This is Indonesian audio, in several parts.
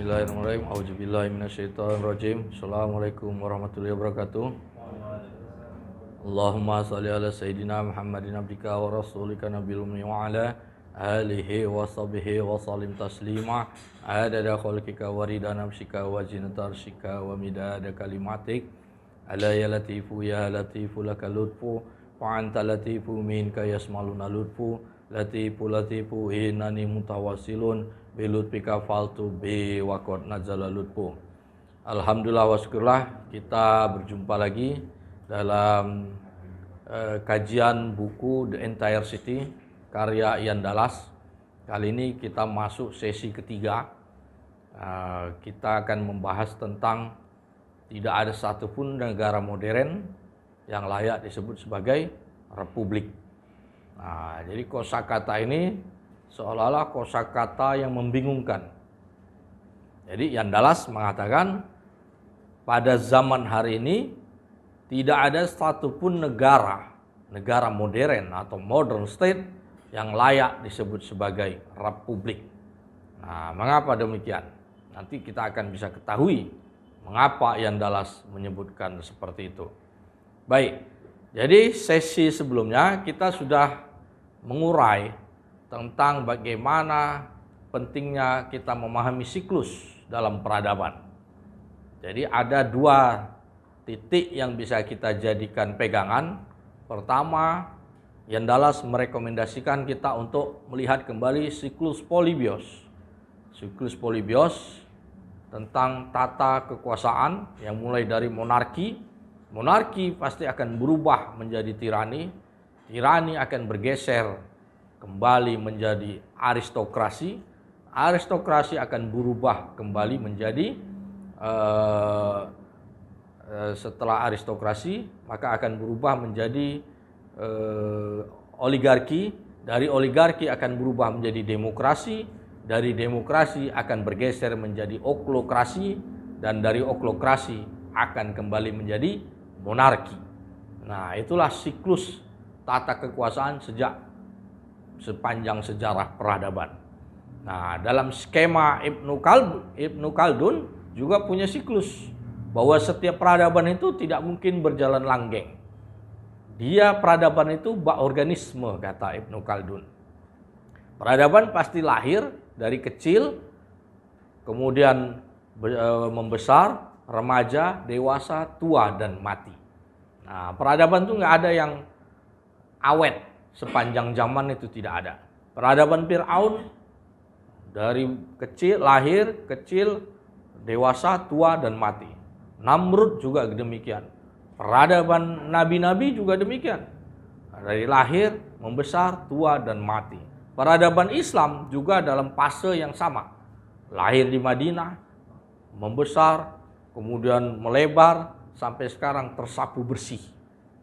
Bismillahirrahmanirrahim. Auzubillahi minasyaitonirrajim. Assalamualaikum warahmatullahi wabarakatuh. Allahumma shalli ala sayyidina Muhammadin abdika wa rasulika nabiyil ummi wa ala alihi wa sahbihi wa sallim taslima adada khalqika wa rida nafsika wa zinata arsyika wa midada kalimatik ala ya latifu lakal lutfu wa anta latifu minka yasmaluna lutfu latifu innani mutawassilun bilutfika faltu bi waqad nazala lutfu. Alhamdulillah wa syukurlah, kita berjumpa lagi dalam kajian buku The Entire City karya Ian Dallas. Kali ini kita masuk sesi ketiga. Kita akan membahas tentang tidak ada satupun negara modern yang layak disebut sebagai republik. Jadi kosakata ini seolah-olah kosakata yang membingungkan. Jadi Ian Dallas mengatakan pada zaman hari ini tidak ada satupun negara modern atau modern state yang layak disebut sebagai republik. Mengapa demikian? Nanti kita akan bisa ketahui mengapa Ian Dallas menyebutkan seperti itu. Baik, jadi sesi sebelumnya kita sudah mengurai tentang bagaimana pentingnya kita memahami siklus dalam peradaban. Jadi ada dua titik yang bisa kita jadikan pegangan. Pertama, Ian Dallas merekomendasikan kita untuk melihat kembali siklus Polybios. Siklus Polybios tentang tata kekuasaan yang mulai dari monarki. Monarki pasti akan berubah menjadi tirani. Tirani akan bergeser kembali menjadi aristokrasi. Aristokrasi akan berubah kembali menjadi setelah aristokrasi maka akan berubah menjadi oligarki. Dari oligarki akan berubah menjadi demokrasi. Dari demokrasi akan bergeser menjadi oklokrasi. Dan dari oklokrasi akan kembali menjadi monarki. Itulah siklus tata kekuasaan sepanjang sejarah peradaban. Dalam skema Ibnu Khaldun juga punya siklus bahwa setiap peradaban itu tidak mungkin berjalan langgeng. Peradaban itu bak organisme, kata Ibnu Khaldun. Peradaban pasti lahir dari kecil, kemudian membesar, remaja, dewasa, tua, dan mati. Peradaban itu nggak ada yang awet sepanjang zaman, itu tidak ada. Peradaban Fir'aun dari kecil, lahir, kecil, dewasa, tua, dan mati. Namrud juga demikian. Peradaban nabi-nabi juga demikian. Dari lahir, membesar, tua, dan mati. Peradaban Islam juga dalam fase yang sama. Lahir di Madinah, membesar, kemudian melebar, sampai sekarang tersapu bersih.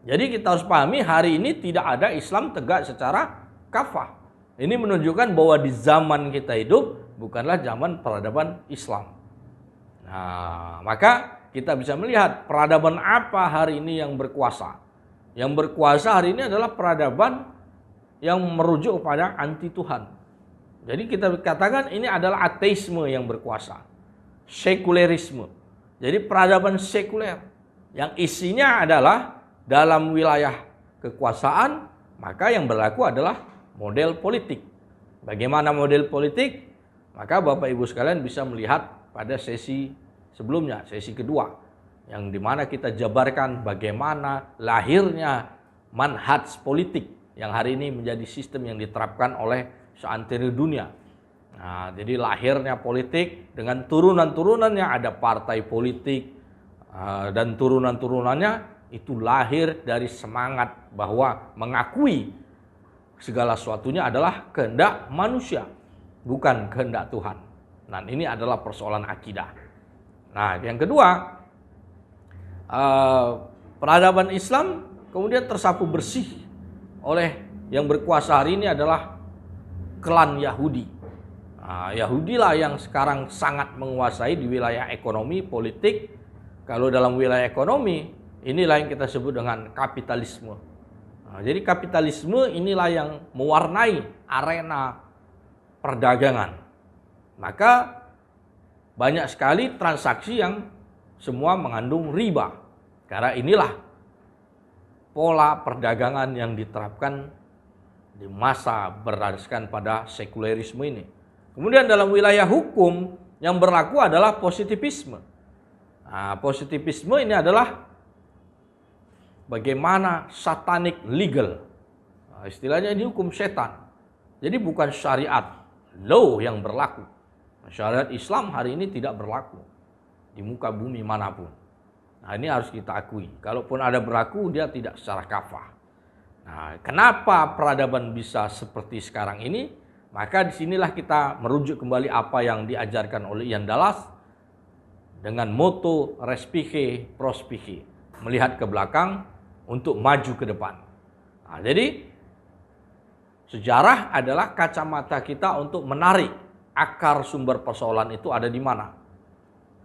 Jadi kita harus pahami hari ini tidak ada Islam tegak secara kafah. Ini menunjukkan bahwa di zaman kita hidup bukanlah zaman peradaban Islam. Maka kita bisa melihat peradaban apa hari ini yang berkuasa. Yang berkuasa hari ini adalah peradaban yang merujuk kepada anti Tuhan. Jadi kita katakan ini adalah ateisme yang berkuasa. Sekulerisme. Jadi peradaban sekuler yang isinya adalah dalam wilayah kekuasaan, maka yang berlaku adalah model politik. Bagaimana model politik? Maka Bapak Ibu sekalian bisa melihat pada sesi sebelumnya, sesi kedua, yang dimana kita jabarkan bagaimana lahirnya manhaj politik yang hari ini menjadi sistem yang diterapkan oleh seantero dunia. Jadi lahirnya politik dengan turunan-turunannya, ada partai politik, dan turunan-turunannya itu lahir dari semangat bahwa mengakui segala sesuatunya adalah kehendak manusia, bukan kehendak Tuhan. Ini adalah persoalan akidah. Yang kedua, peradaban Islam kemudian tersapu bersih oleh yang berkuasa hari ini adalah klan Yahudi. Yahudilah yang sekarang sangat menguasai di wilayah ekonomi, politik. Kalau dalam wilayah ekonomi, inilah yang kita sebut dengan kapitalisme. Jadi kapitalisme inilah yang mewarnai arena perdagangan. Maka banyak sekali transaksi yang semua mengandung riba. Karena inilah pola perdagangan yang diterapkan di masa berdasarkan pada sekulerisme ini. Kemudian dalam wilayah hukum yang berlaku adalah positivisme. Nah, positivisme ini adalah bagaimana satanic legal. Nah, istilahnya ini hukum setan. Jadi bukan syariat, law yang berlaku. Syariat Islam hari ini tidak berlaku di muka bumi manapun. Nah, ini harus kita akui. Kalaupun ada berlaku, dia tidak secara kafah. Nah, kenapa peradaban bisa seperti sekarang ini? Maka disinilah kita merujuk kembali apa yang diajarkan oleh Ian Dallas dengan moto respice prospice, melihat ke belakang untuk maju ke depan. Nah, jadi sejarah adalah kacamata kita untuk menarik akar sumber persoalan itu ada di mana.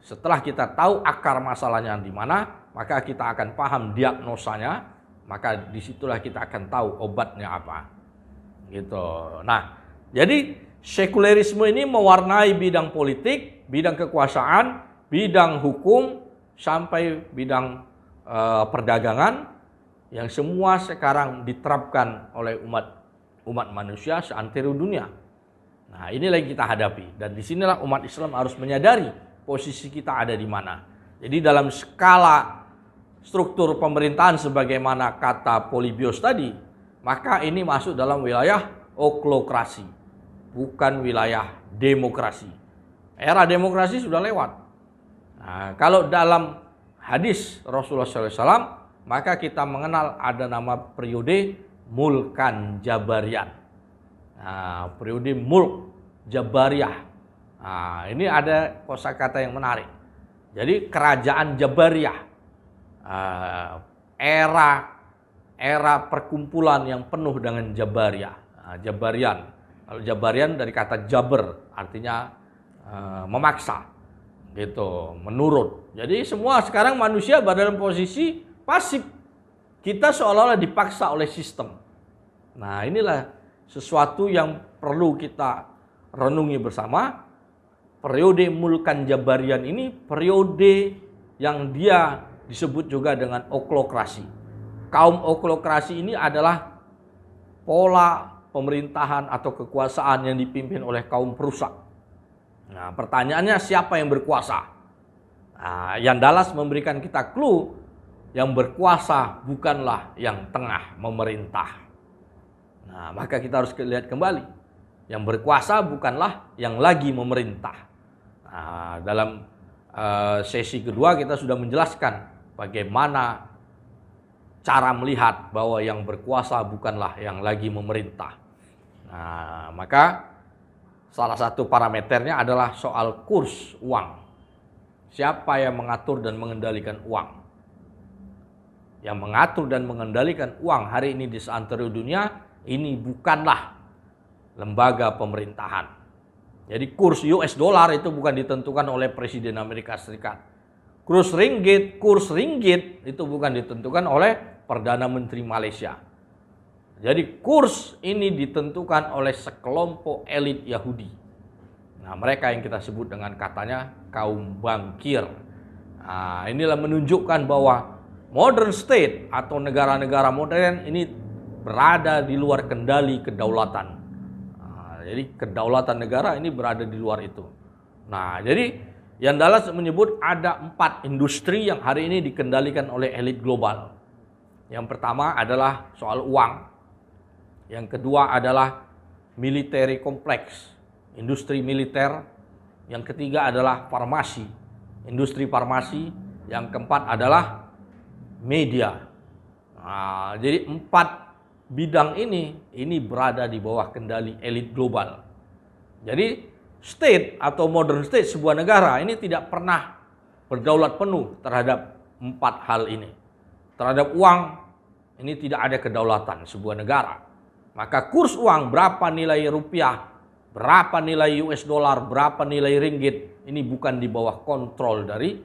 Setelah kita tahu akar masalahnya di mana, maka kita akan paham diagnosanya, maka disitulah kita akan tahu obatnya apa. Gitu. Nah, jadi sekulerisme ini mewarnai bidang politik, bidang kekuasaan, bidang hukum, sampai bidang perdagangan, yang semua sekarang diterapkan oleh umat manusia seantero dunia. Nah, inilah yang kita hadapi, dan disinilah umat Islam harus menyadari posisi kita ada di mana. Jadi dalam skala struktur pemerintahan sebagaimana kata Polybius tadi, maka ini masuk dalam wilayah oklokrasi, bukan wilayah demokrasi. Era demokrasi sudah lewat. Nah, kalau dalam hadis Rasulullah SAW, maka kita mengenal ada nama periode Mulkan Jabariyah. Nah, periode Mulk Jabariyah. Nah, ini ada kosakata yang menarik. Jadi kerajaan Jabariyah, era perkumpulan yang penuh dengan Jabariyah, Jabarian. Kalau Jabarian dari kata Jaber, artinya memaksa, gitu, menurut. Jadi semua sekarang manusia berada dalam posisi pasif. Kita seolah-olah dipaksa oleh sistem. Nah, inilah sesuatu yang perlu kita renungi bersama. Periode Mulkan Jabarian ini periode yang dia disebut juga dengan oklokrasi. Kaum oklokrasi ini adalah pola pemerintahan atau kekuasaan yang dipimpin oleh kaum perusak. Nah, pertanyaannya siapa yang berkuasa? Nah, Ian Dallas memberikan kita clue, yang berkuasa bukanlah yang tengah memerintah. Nah, maka kita harus lihat kembali. Yang berkuasa bukanlah yang lagi memerintah. Nah, dalam sesi kedua kita sudah menjelaskan bagaimana cara melihat bahwa yang berkuasa bukanlah yang lagi memerintah. Nah, maka salah satu parameternya adalah soal kurs uang. Siapa yang mengatur dan mengendalikan uang? Yang mengatur dan mengendalikan uang hari ini di seantero dunia ini bukanlah lembaga pemerintahan. Jadi kurs US dollar itu bukan ditentukan oleh Presiden Amerika Serikat. Kurs ringgit itu bukan ditentukan oleh Perdana Menteri Malaysia. Jadi kurs ini ditentukan oleh sekelompok elit Yahudi. Nah, mereka yang kita sebut dengan katanya kaum bankir. Nah, inilah menunjukkan bahwa modern state atau negara-negara modern ini berada di luar kendali kedaulatan. Jadi kedaulatan negara ini berada di luar itu. Nah, jadi Ian Dallas menyebut ada 4 industri yang hari ini dikendalikan oleh elit global. Yang pertama adalah soal uang. Yang kedua adalah military complex, industri militer. Yang ketiga adalah farmasi, industri farmasi. Yang keempat adalah media. Nah, jadi 4 bidang ini berada di bawah kendali elit global. Jadi state atau modern state sebuah negara ini tidak pernah berdaulat penuh terhadap 4 hal ini. Terhadap uang ini tidak ada kedaulatan sebuah negara. Maka kurs uang, berapa nilai rupiah, berapa nilai US dollar, berapa nilai ringgit, ini bukan di bawah kontrol dari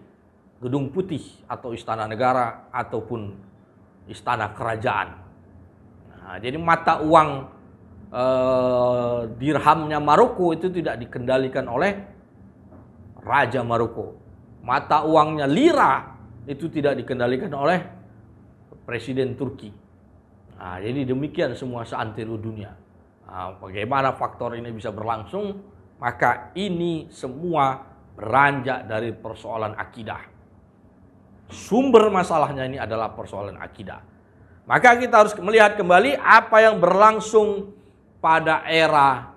Gedung Putih atau Istana Negara ataupun Istana Kerajaan. Nah, jadi mata uang dirhamnya Maroko itu tidak dikendalikan oleh Raja Maroko. Mata uangnya lira itu tidak dikendalikan oleh Presiden Turki. Nah, jadi demikian semua seantero dunia. Nah, bagaimana faktor ini bisa berlangsung? Maka ini semua beranjak dari persoalan akidah. Sumber masalahnya ini adalah persoalan akidah. Maka kita harus melihat kembali apa yang berlangsung pada era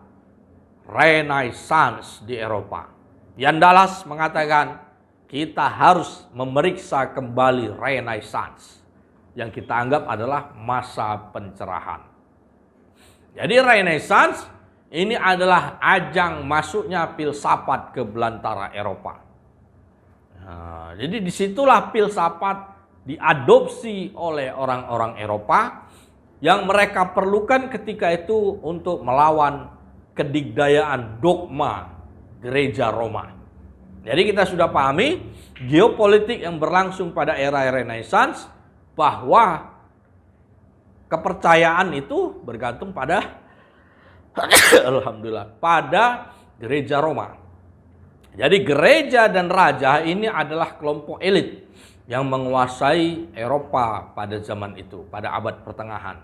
Renaissance di Eropa. Jan Dallas mengatakan kita harus memeriksa kembali Renaissance yang kita anggap adalah masa pencerahan. Jadi Renaissance ini adalah ajang masuknya filsafat ke belantara Eropa. Nah, jadi disitulah filsafat diadopsi oleh orang-orang Eropa yang mereka perlukan ketika itu untuk melawan kedikdayaan dogma gereja Roma. Jadi kita sudah pahami geopolitik yang berlangsung pada era Renaissance, bahwa kepercayaan itu bergantung pada alhamdulillah pada gereja Roma. Jadi gereja dan raja ini adalah kelompok elit yang menguasai Eropa pada zaman itu, pada abad pertengahan.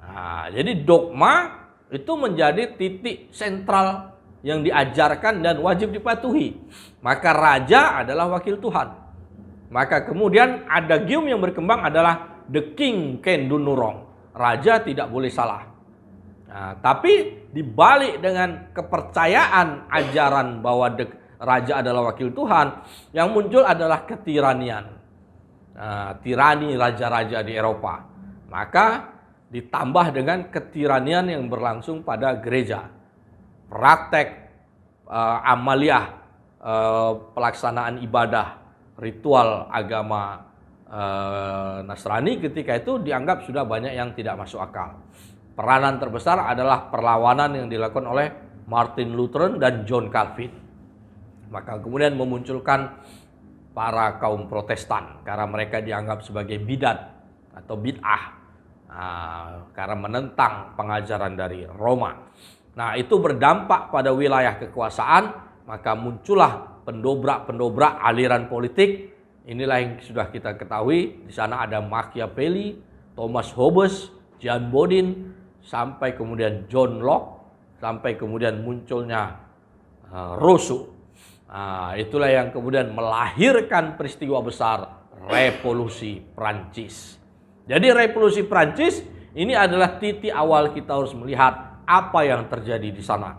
Nah, jadi dogma itu menjadi titik sentral yang diajarkan dan wajib dipatuhi. Maka raja adalah wakil Tuhan. Maka kemudian ada gium yang berkembang adalah the king can do no wrong. Raja tidak boleh salah. Nah, tapi dibalik dengan kepercayaan ajaran bahwa raja adalah wakil Tuhan, yang muncul adalah ketiranian. Tirani raja-raja di Eropa. Maka ditambah dengan ketiranian yang berlangsung pada gereja. Praktek amaliyah, pelaksanaan ibadah, ritual agama Nasrani ketika itu dianggap sudah banyak yang tidak masuk akal. Peranan terbesar adalah perlawanan yang dilakukan oleh Martin Luther dan John Calvin. Maka kemudian memunculkan para kaum Protestan karena mereka dianggap sebagai bidat atau bid'ah, karena menentang pengajaran dari Roma. Nah, itu berdampak pada wilayah kekuasaan, maka muncullah pendobrak-pendobrak aliran politik. Inilah yang sudah kita ketahui. Di sana ada Machiavelli, Thomas Hobbes, John Bodin, sampai kemudian John Locke, sampai kemudian munculnya Rousseau. Nah, itulah yang kemudian melahirkan peristiwa besar Revolusi Prancis. Jadi Revolusi Prancis ini adalah titik awal kita harus melihat apa yang terjadi di sana.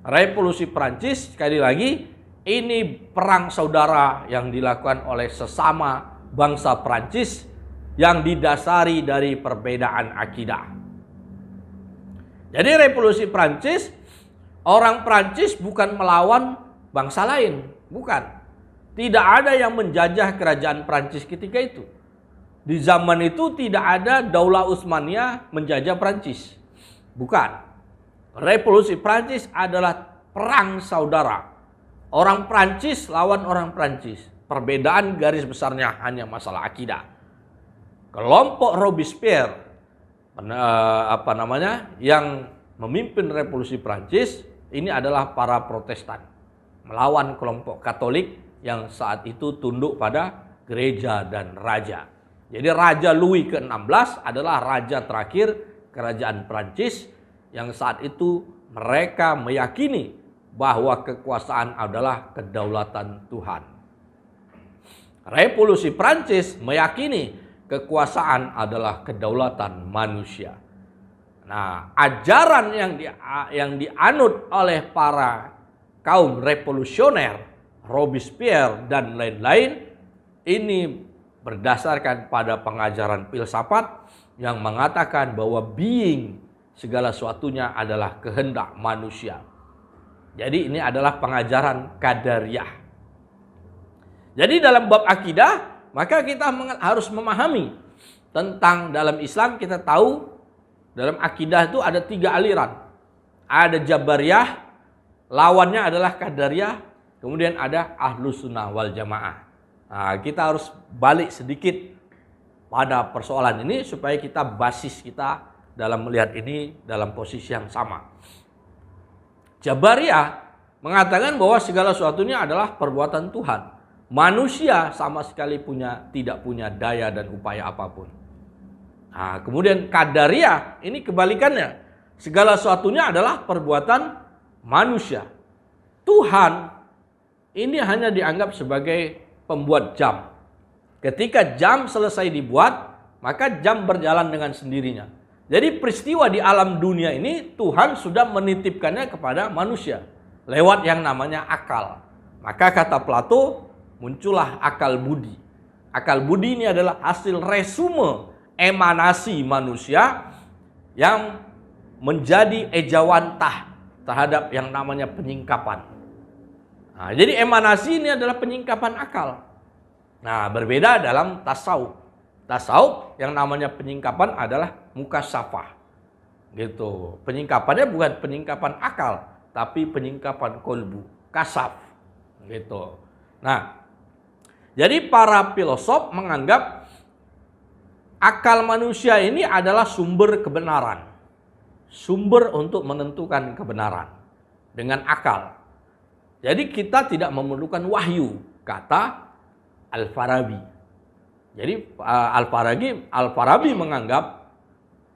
Revolusi Prancis, sekali lagi, ini perang saudara yang dilakukan oleh sesama bangsa Prancis yang didasari dari perbedaan akidah. Jadi Revolusi Prancis, orang Prancis bukan melawan bangsa lain, bukan. Tidak ada yang menjajah kerajaan Prancis ketika itu. Di zaman itu tidak ada Daulah Utsmaniyah menjajah Prancis. Bukan. Revolusi Prancis adalah perang saudara. Orang Prancis lawan orang Prancis. Perbedaan garis besarnya hanya masalah akidah. Kelompok Robespierre yang memimpin Revolusi Prancis ini adalah para Protestan melawan kelompok Katolik yang saat itu tunduk pada gereja dan raja. Jadi Raja Louis ke-16 adalah raja terakhir kerajaan Prancis yang saat itu mereka meyakini bahwa kekuasaan adalah kedaulatan Tuhan. Revolusi Prancis meyakini kekuasaan adalah kedaulatan manusia. Nah, ajaran yang dianut oleh para kaum revolusioner, Robespierre dan lain-lain, ini berdasarkan pada pengajaran filsafat yang mengatakan bahwa being segala sesuatunya adalah kehendak manusia. Jadi ini adalah pengajaran Qadariyah. Jadi dalam bab akidah, maka kita harus memahami tentang dalam Islam. Kita tahu dalam akidah itu ada 3 aliran. Ada Jabariyah, lawannya adalah Qadariyah, kemudian ada Ahlus Sunnah wal Jamaah. Nah, kita harus balik sedikit pada persoalan ini supaya kita basis kita dalam melihat ini dalam posisi yang sama. Jabariyah mengatakan bahwa segala sesuatunya adalah perbuatan Tuhan. Manusia sama sekali tidak punya daya dan upaya apapun. Nah, kemudian Qadariyah ini kebalikannya. Segala sesuatunya adalah perbuatan manusia. Tuhan ini hanya dianggap sebagai pembuat jam. Ketika jam selesai dibuat, maka jam berjalan dengan sendirinya. Jadi peristiwa di alam dunia ini Tuhan sudah menitipkannya kepada manusia lewat yang namanya akal. Maka kata Plato, muncullah akal budi. Akal budi ini adalah hasil resume emanasi manusia yang menjadi ejawantah terhadap yang namanya penyingkapan. Nah, jadi emanasi ini adalah penyingkapan akal. Nah, berbeda dalam tasawuf. Tasawuf yang namanya penyingkapan adalah mukasyafah. Gitu. Penyingkapannya bukan penyingkapan akal, tapi penyingkapan kolbu, kasaf. Gitu. Nah, jadi para filosof menganggap akal manusia ini adalah sumber kebenaran. Sumber untuk menentukan kebenaran dengan akal. Jadi kita tidak memerlukan wahyu, kata Al-Farabi. Jadi Al-Farabi menganggap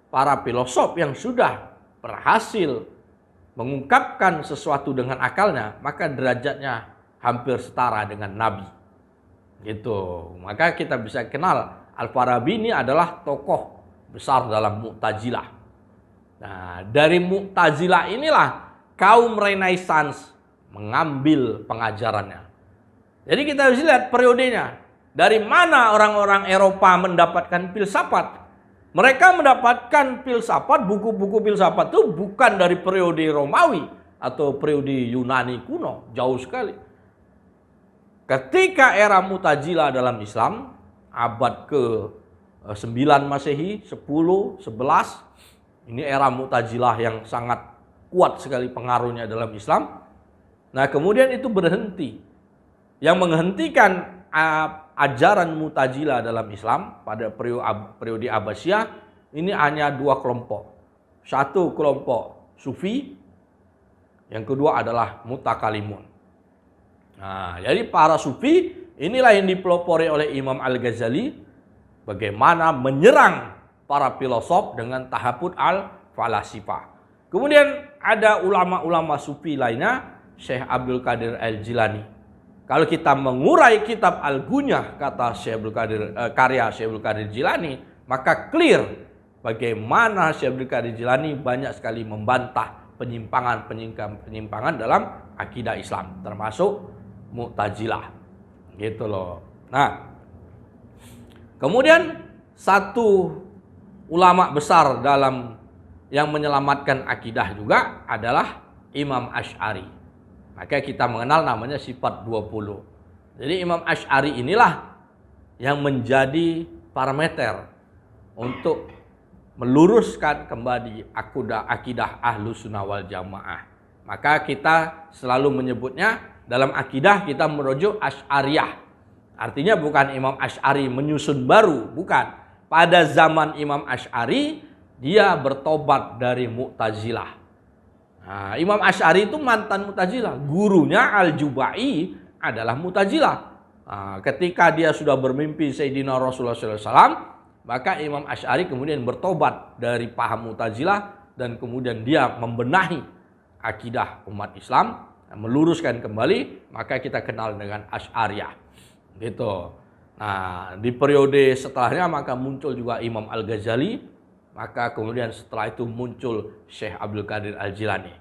para filosof yang sudah berhasil mengungkapkan sesuatu dengan akalnya, maka derajatnya hampir setara dengan Nabi. Gitu. Maka kita bisa kenal Al-Farabi ini adalah tokoh besar dalam Mu'tazilah. Nah, dari Mu'tazilah inilah kaum Renaissance mengambil pengajarannya. Jadi kita bisa lihat periodenya. Dari mana orang-orang Eropa mendapatkan filsafat? Mereka mendapatkan filsafat, buku-buku filsafat itu bukan dari periode Romawi atau periode Yunani kuno, jauh sekali. Ketika era Mu'tazilah dalam Islam, abad ke-9 Masehi, 10, 11, ini era Mu'tazilah yang sangat kuat sekali pengaruhnya dalam Islam. Nah, kemudian itu berhenti. Yang menghentikan ajaran Mu'tazilah dalam Islam pada periode Abbasiyah ini hanya dua kelompok. Satu kelompok Sufi, yang kedua adalah Mutakalimun. Nah, jadi para Sufi inilah yang dipelopori oleh Imam Al-Ghazali bagaimana menyerang para filosof dengan tahaput al-falasifah. Kemudian ada ulama-ulama Sufi lainnya, Syekh Abdul Qadir Al-Jilani. Kalau kita mengurai kitab Al-Gunyah, kata karya Syekh Abdul Qadir Jilani, maka clear bagaimana Syekh Abdul Qadir Jilani banyak sekali membantah penyimpangan dalam akidah Islam, termasuk Mu'tazilah. Gitu loh. Nah, kemudian satu ulama besar dalam yang menyelamatkan akidah juga adalah Imam Asy'ari. Maka kita mengenal namanya sifat 20. Jadi Imam Asy'ari inilah yang menjadi parameter untuk meluruskan kembali akidah Ahlus Sunnah wal Jamaah. Maka kita selalu menyebutnya dalam akidah kita merujuk Asy'ariyah. Artinya bukan Imam Asy'ari menyusun baru, bukan. Pada zaman Imam Asy'ari dia bertobat dari Mu'tazilah. Nah, Imam Asy'ari itu mantan Mu'tazilah. Gurunya Al-Jubai adalah Mu'tazilah. Nah, ketika dia sudah bermimpi Sayyidina Rasulullah SAW, maka Imam Asy'ari kemudian bertobat dari paham Mu'tazilah dan kemudian dia membenahi akidah umat Islam, meluruskan kembali, maka kita kenal dengan Asy'ariyah. Gitu. Nah, di periode setelahnya maka muncul juga Imam Al-Ghazali. Maka kemudian setelah itu muncul Syekh Abdul Qadir Al-Jilani.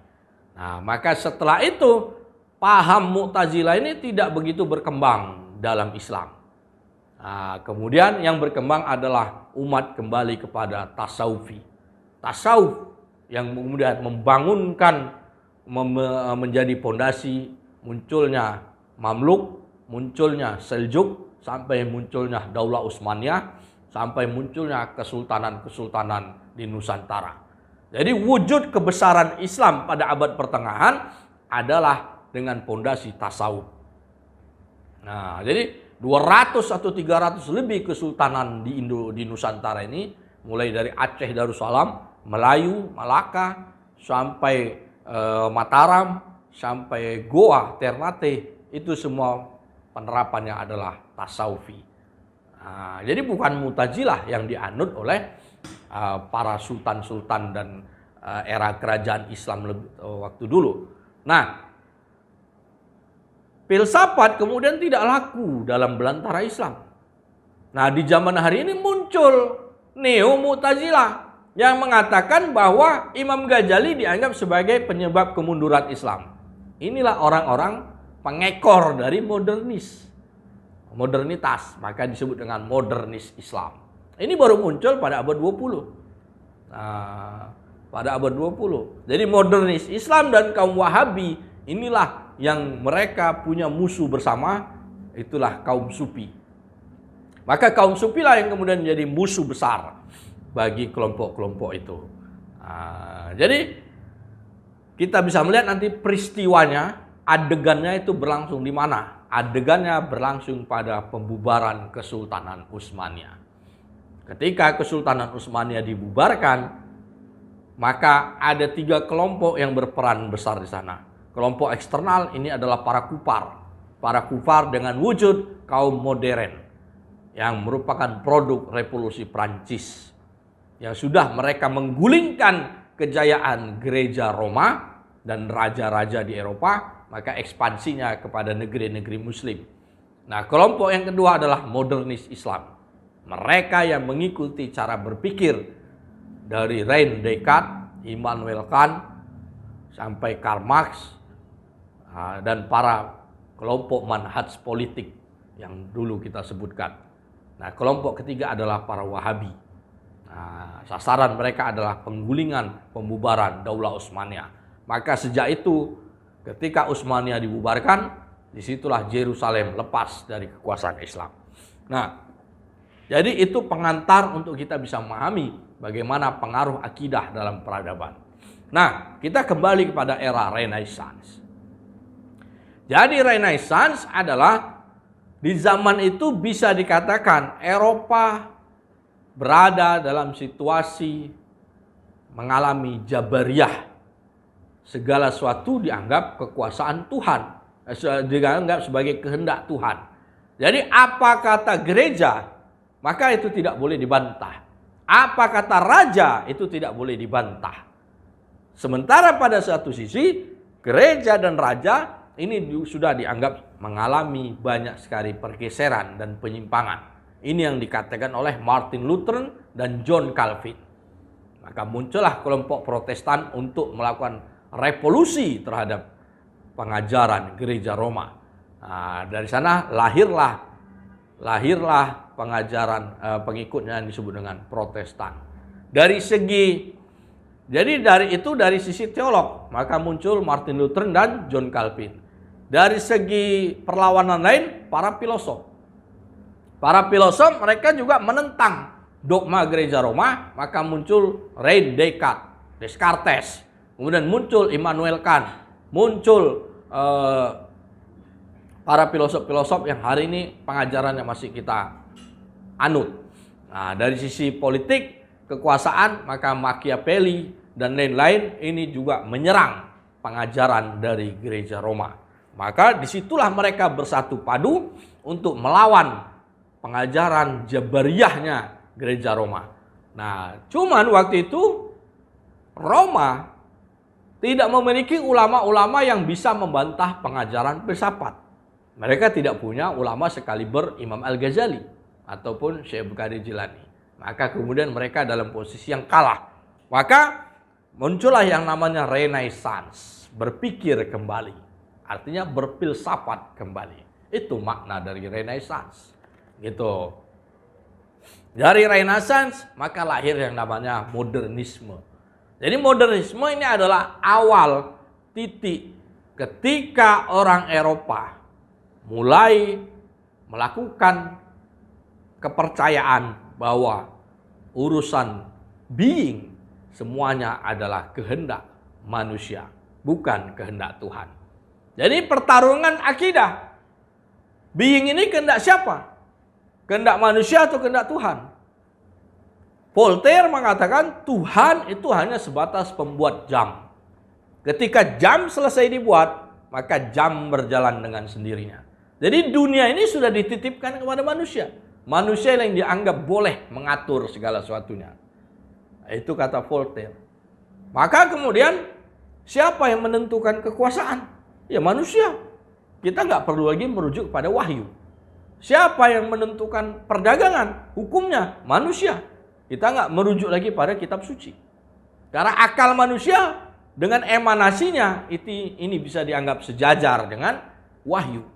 Nah, maka setelah itu paham Mu'tazilah ini tidak begitu berkembang dalam Islam. Nah, kemudian yang berkembang adalah umat kembali kepada tasawufi. Tasawuf yang kemudian membangunkan menjadi pondasi munculnya Mamluk, munculnya Seljuk, sampai munculnya Daulah Utsmaniyah, sampai munculnya kesultanan-kesultanan di Nusantara. Jadi wujud kebesaran Islam pada abad pertengahan adalah dengan pondasi tasawuf. Nah, jadi 200 atau 300 lebih kesultanan di Nusantara ini, mulai dari Aceh Darussalam, Melayu, Malaka, sampai Mataram, sampai Goa, Ternate, itu semua penerapannya adalah tasawufi. Nah, jadi bukan Mu'tazilah yang dianut oleh para sultan-sultan dan era kerajaan Islam waktu dulu. Nah, filsafat kemudian tidak laku dalam belantara Islam. Nah, di zaman hari ini muncul Neo-Mu'tazilah yang mengatakan bahwa Imam Ghazali dianggap sebagai penyebab kemunduran Islam. Inilah orang-orang pengekor dari modernitas, maka disebut dengan modernis Islam. Ini baru muncul pada abad 20. Nah, pada abad 20. Jadi modernis Islam dan kaum Wahabi inilah yang mereka punya musuh bersama, itulah kaum Sufi. Maka kaum Sufi lah yang kemudian menjadi musuh besar bagi kelompok-kelompok itu. Jadi kita bisa melihat nanti peristiwanya, adegannya itu berlangsung di mana? Adegannya berlangsung pada pembubaran Kesultanan Utsmaniyah. Ketika Kesultanan Utsmaniyah dibubarkan, maka ada 3 kelompok yang berperan besar di sana. Kelompok eksternal ini adalah para kufar. Para kufar dengan wujud kaum modern yang merupakan produk revolusi Prancis. Yang sudah mereka menggulingkan kejayaan gereja Roma dan raja-raja di Eropa, maka ekspansinya kepada negeri-negeri muslim. Nah, kelompok yang kedua adalah modernis Islam. Mereka yang mengikuti cara berpikir dari René Descartes, Immanuel Kant, sampai Karl Marx, dan para kelompok manhaj politik yang dulu kita sebutkan. Nah, kelompok ketiga adalah para Wahabi. Nah, sasaran mereka adalah penggulingan, pembubaran Daulah Utsmaniyah. Maka sejak itu, ketika Utsmaniyah dibubarkan, disitulah Yerusalem lepas dari kekuasaan Islam. Nah, jadi itu pengantar untuk kita bisa memahami bagaimana pengaruh akidah dalam peradaban. Nah, kita kembali kepada era Renaissance. Jadi Renaissance adalah di zaman itu bisa dikatakan Eropa berada dalam situasi mengalami Jabariyah. Segala sesuatu dianggap kekuasaan Tuhan, dianggap sebagai kehendak Tuhan. Jadi apa kata gereja, maka itu tidak boleh dibantah. Apa kata raja, itu tidak boleh dibantah. Sementara pada satu sisi, gereja dan raja ini sudah dianggap mengalami banyak sekali pergeseran dan penyimpangan. Ini yang dikatakan oleh Martin Luther dan John Calvin. Maka muncullah kelompok Protestan untuk melakukan revolusi terhadap pengajaran gereja Roma. Nah, dari sana lahirlah pengajaran pengikutnya yang disebut dengan Protestan. Dari sisi teolog, maka muncul Martin Luther dan John Calvin. Dari segi perlawanan lain, para filosof. Para filosof mereka juga menentang dogma gereja Roma, maka muncul René Descartes, kemudian muncul Immanuel Kant, muncul para filosof-filosof yang hari ini pengajarannya masih kita anut. Nah, dari sisi politik, kekuasaan, maka Machiavelli dan lain-lain ini juga menyerang pengajaran dari gereja Roma. Maka disitulah mereka bersatu padu untuk melawan pengajaran Jabariyahnya gereja Roma. Nah, cuman waktu itu Roma tidak memiliki ulama-ulama yang bisa membantah pengajaran filsafat. Mereka tidak punya ulama sekaliber Imam Al-Ghazali ataupun Syekh Qadir Jilani. Maka kemudian mereka dalam posisi yang kalah. Maka muncullah yang namanya Renaissance, berpikir kembali. Artinya berfilsafat kembali. Itu makna dari Renaissance. Gitu. Dari Renaissance maka lahir yang namanya modernisme. Jadi modernisme ini adalah awal titik ketika orang Eropa mulai melakukan kepercayaan bahwa urusan being semuanya adalah kehendak manusia, bukan kehendak Tuhan. Jadi pertarungan akidah. Being ini kehendak siapa? Kehendak manusia atau kehendak Tuhan? Voltaire mengatakan Tuhan itu hanya sebatas pembuat jam. Ketika jam selesai dibuat, maka jam berjalan dengan sendirinya. Jadi dunia ini sudah dititipkan kepada manusia. Manusia yang dianggap boleh mengatur segala sesuatunya. Itu kata Voltaire. Maka kemudian siapa yang menentukan kekuasaan? Ya manusia. Kita nggak perlu lagi merujuk pada wahyu. Siapa yang menentukan perdagangan? Hukumnya manusia. Kita nggak merujuk lagi pada kitab suci. Karena akal manusia dengan emanasinya ini bisa dianggap sejajar dengan wahyu.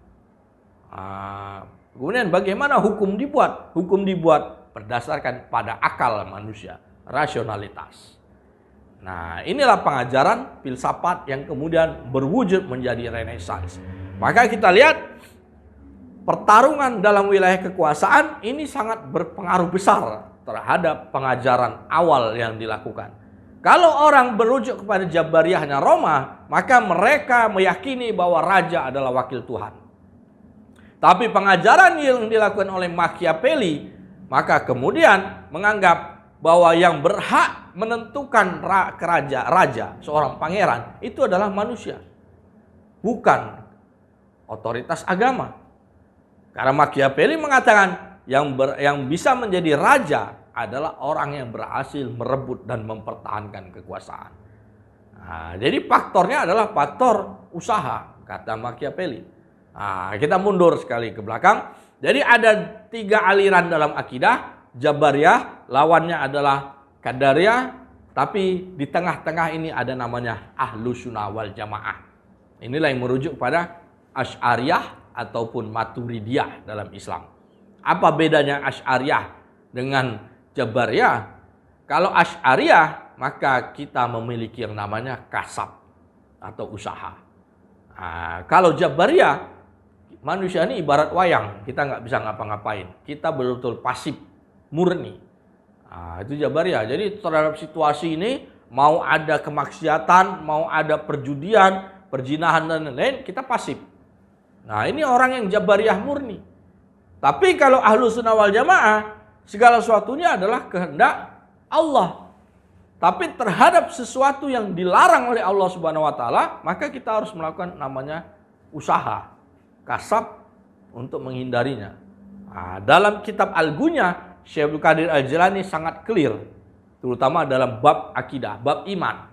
Kemudian bagaimana hukum dibuat? Hukum dibuat berdasarkan pada akal manusia, rasionalitas. Nah, inilah pengajaran filsafat yang kemudian berwujud menjadi Renaissance. Maka kita lihat pertarungan dalam wilayah kekuasaan ini sangat berpengaruh besar terhadap pengajaran awal yang dilakukan. Kalau orang berujuk kepada Jabariyahnya Roma, maka mereka meyakini bahwa raja adalah wakil Tuhan. Tapi pengajaran yang dilakukan oleh Machiavelli, maka kemudian menganggap bahwa yang berhak menentukan raja, seorang pangeran, itu adalah manusia. Bukan otoritas agama. Karena Machiavelli mengatakan yang bisa menjadi raja adalah orang yang berhasil merebut dan mempertahankan kekuasaan. Nah, jadi faktornya adalah faktor usaha, kata Machiavelli. Nah, kita mundur sekali ke belakang. Jadi ada 3 aliran dalam akidah. Jabariyah, lawannya adalah Qadariyah, tapi di tengah-tengah ini ada namanya Ahlussunnah wal Jamaah. Inilah yang merujuk pada Asy'ariyah ataupun Maturidiyah dalam Islam. Apa bedanya Asy'ariyah dengan Jabariyah? Kalau Asy'ariyah, maka kita memiliki yang namanya kasab atau usaha. Nah, kalau Jabariyah, manusia ini ibarat wayang, kita nggak bisa ngapa-ngapain. Kita betul-betul pasif, murni. Nah, itu Jabariyah. Jadi terhadap situasi ini, mau ada kemaksiatan, mau ada perjudian, perzinahan dan lain-lain, kita pasif. Nah, ini orang yang Jabariyah murni. Tapi kalau Ahlussunnah wal Jamaah, segala sesuatunya adalah kehendak Allah. Tapi terhadap sesuatu yang dilarang oleh Allah Subhanahu wa taala, maka kita harus melakukan namanya usaha, kasab untuk menghindarinya. Nah, dalam kitab Al-Gunya, Syekh Abdul Qadir Al-Jilani sangat clear, terutama dalam bab akidah, bab iman,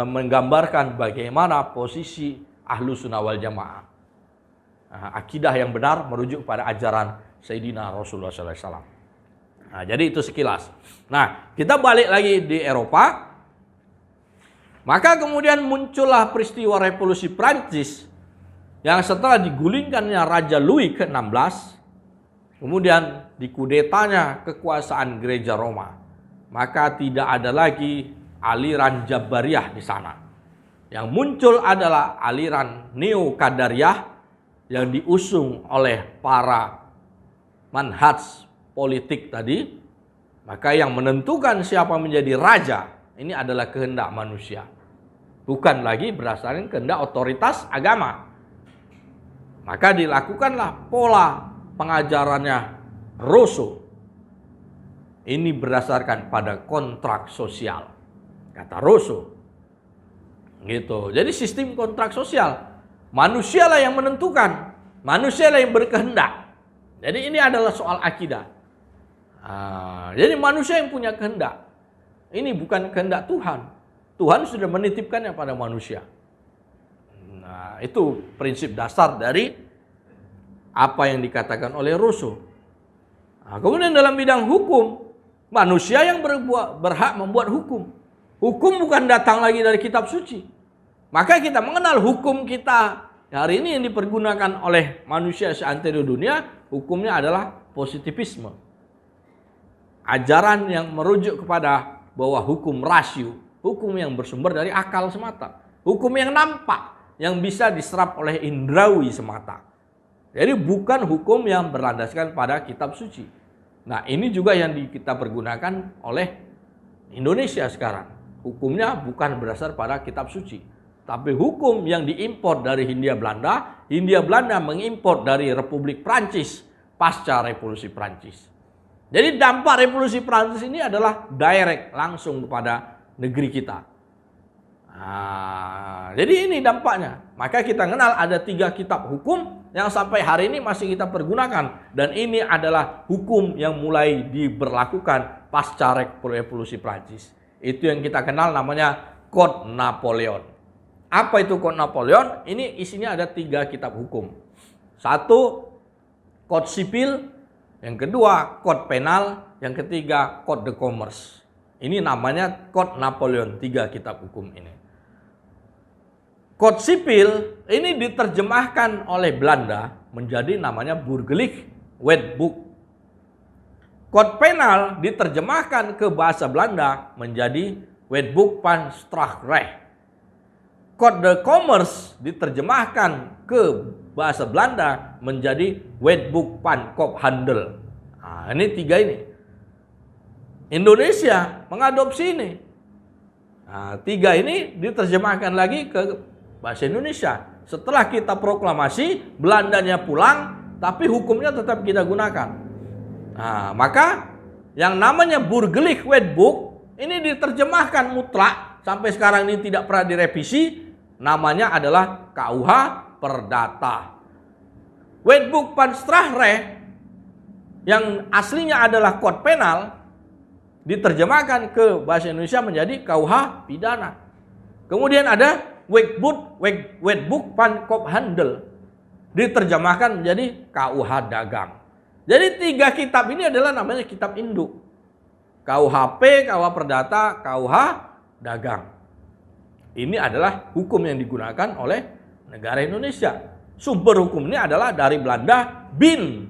menggambarkan bagaimana posisi Ahlussunnah wal Jamaah. Nah, akidah yang benar merujuk pada ajaran Sayyidina Rasulullah SAW. Nah, jadi itu sekilas. Nah, kita balik lagi di Eropa. Maka kemudian muncullah peristiwa revolusi Prancis yang setelah digulingkannya Raja Louis ke-16, kemudian dikudetanya kekuasaan Gereja Roma. Maka tidak ada lagi aliran Jabariyah di sana. Yang muncul adalah aliran Neo-Qadariyah yang diusung oleh para manhaj politik tadi. Maka yang menentukan siapa menjadi raja ini adalah kehendak manusia, bukan lagi berdasarkan kehendak otoritas agama. Maka dilakukanlah pola pengajarannya Rousseau. Ini berdasarkan pada kontrak sosial, kata Rousseau. Gitu. Jadi sistem kontrak sosial, manusialah yang menentukan, manusialah yang berkehendak. Jadi ini adalah soal akidah. Jadi manusia yang punya kehendak. Ini bukan kehendak Tuhan. Tuhan sudah menitipkannya pada manusia. Nah, itu prinsip dasar dari apa yang dikatakan oleh Rousseau. Nah, kemudian dalam bidang hukum, manusia yang berhak membuat hukum. Hukum bukan datang lagi dari kitab suci. Maka kita mengenal hukum kita hari ini yang dipergunakan oleh manusia seantero dunia, hukumnya adalah positivisme. Ajaran yang merujuk kepada bahwa hukum rasio, hukum yang bersumber dari akal semata, hukum yang nampak, yang bisa diserap oleh indrawi semata. Jadi bukan hukum yang berlandaskan pada kitab suci. Nah, ini juga yang kita pergunakan oleh Indonesia sekarang. Hukumnya bukan berdasar pada kitab suci, tapi hukum yang diimpor dari Hindia Belanda. Hindia Belanda mengimpor dari Republik Prancis pasca Revolusi Prancis. Jadi dampak Revolusi Prancis ini adalah direct, langsung kepada negeri kita. Jadi ini dampaknya. Maka kita kenal ada 3 kitab hukum yang sampai hari ini masih kita pergunakan. Dan ini adalah hukum yang mulai diberlakukan pasca revolusi Prancis. Itu yang kita kenal namanya Code Napoleon. Apa itu Code Napoleon? Ini isinya ada 3 kitab hukum. 1, Code Sipil. Yang kedua, Code Penal. Yang ketiga, Code de Commerce. Ini namanya Code Napoleon, 3 kitab hukum ini. Code Sipil ini diterjemahkan oleh Belanda menjadi namanya Burgerlijk Wetboek. Code Penal diterjemahkan ke bahasa Belanda menjadi Wetboek van Strafrecht. Code de Commerce diterjemahkan ke bahasa Belanda menjadi Wetboek van Koophandel. Ini 3 ini. Indonesia mengadopsi ini. 3 ini diterjemahkan lagi ke bahasa Indonesia. Setelah kita proklamasi, Belandanya pulang, tapi hukumnya tetap kita gunakan. Maka yang namanya Burgerlijk Wetboek ini diterjemahkan mutlak sampai sekarang ini tidak pernah direvisi. Namanya adalah KUH Perdata. Wetboek van Strafrecht yang aslinya adalah kode penal diterjemahkan ke bahasa Indonesia menjadi KUH Pidana. Kemudian ada Wetboek van Koophandel diterjemahkan menjadi KUH Dagang. Jadi 3 kitab ini adalah namanya kitab induk. KUHP, KUH Perdata, KUH Dagang. Ini adalah hukum yang digunakan oleh negara Indonesia. Sumber hukum ini adalah dari Belanda bin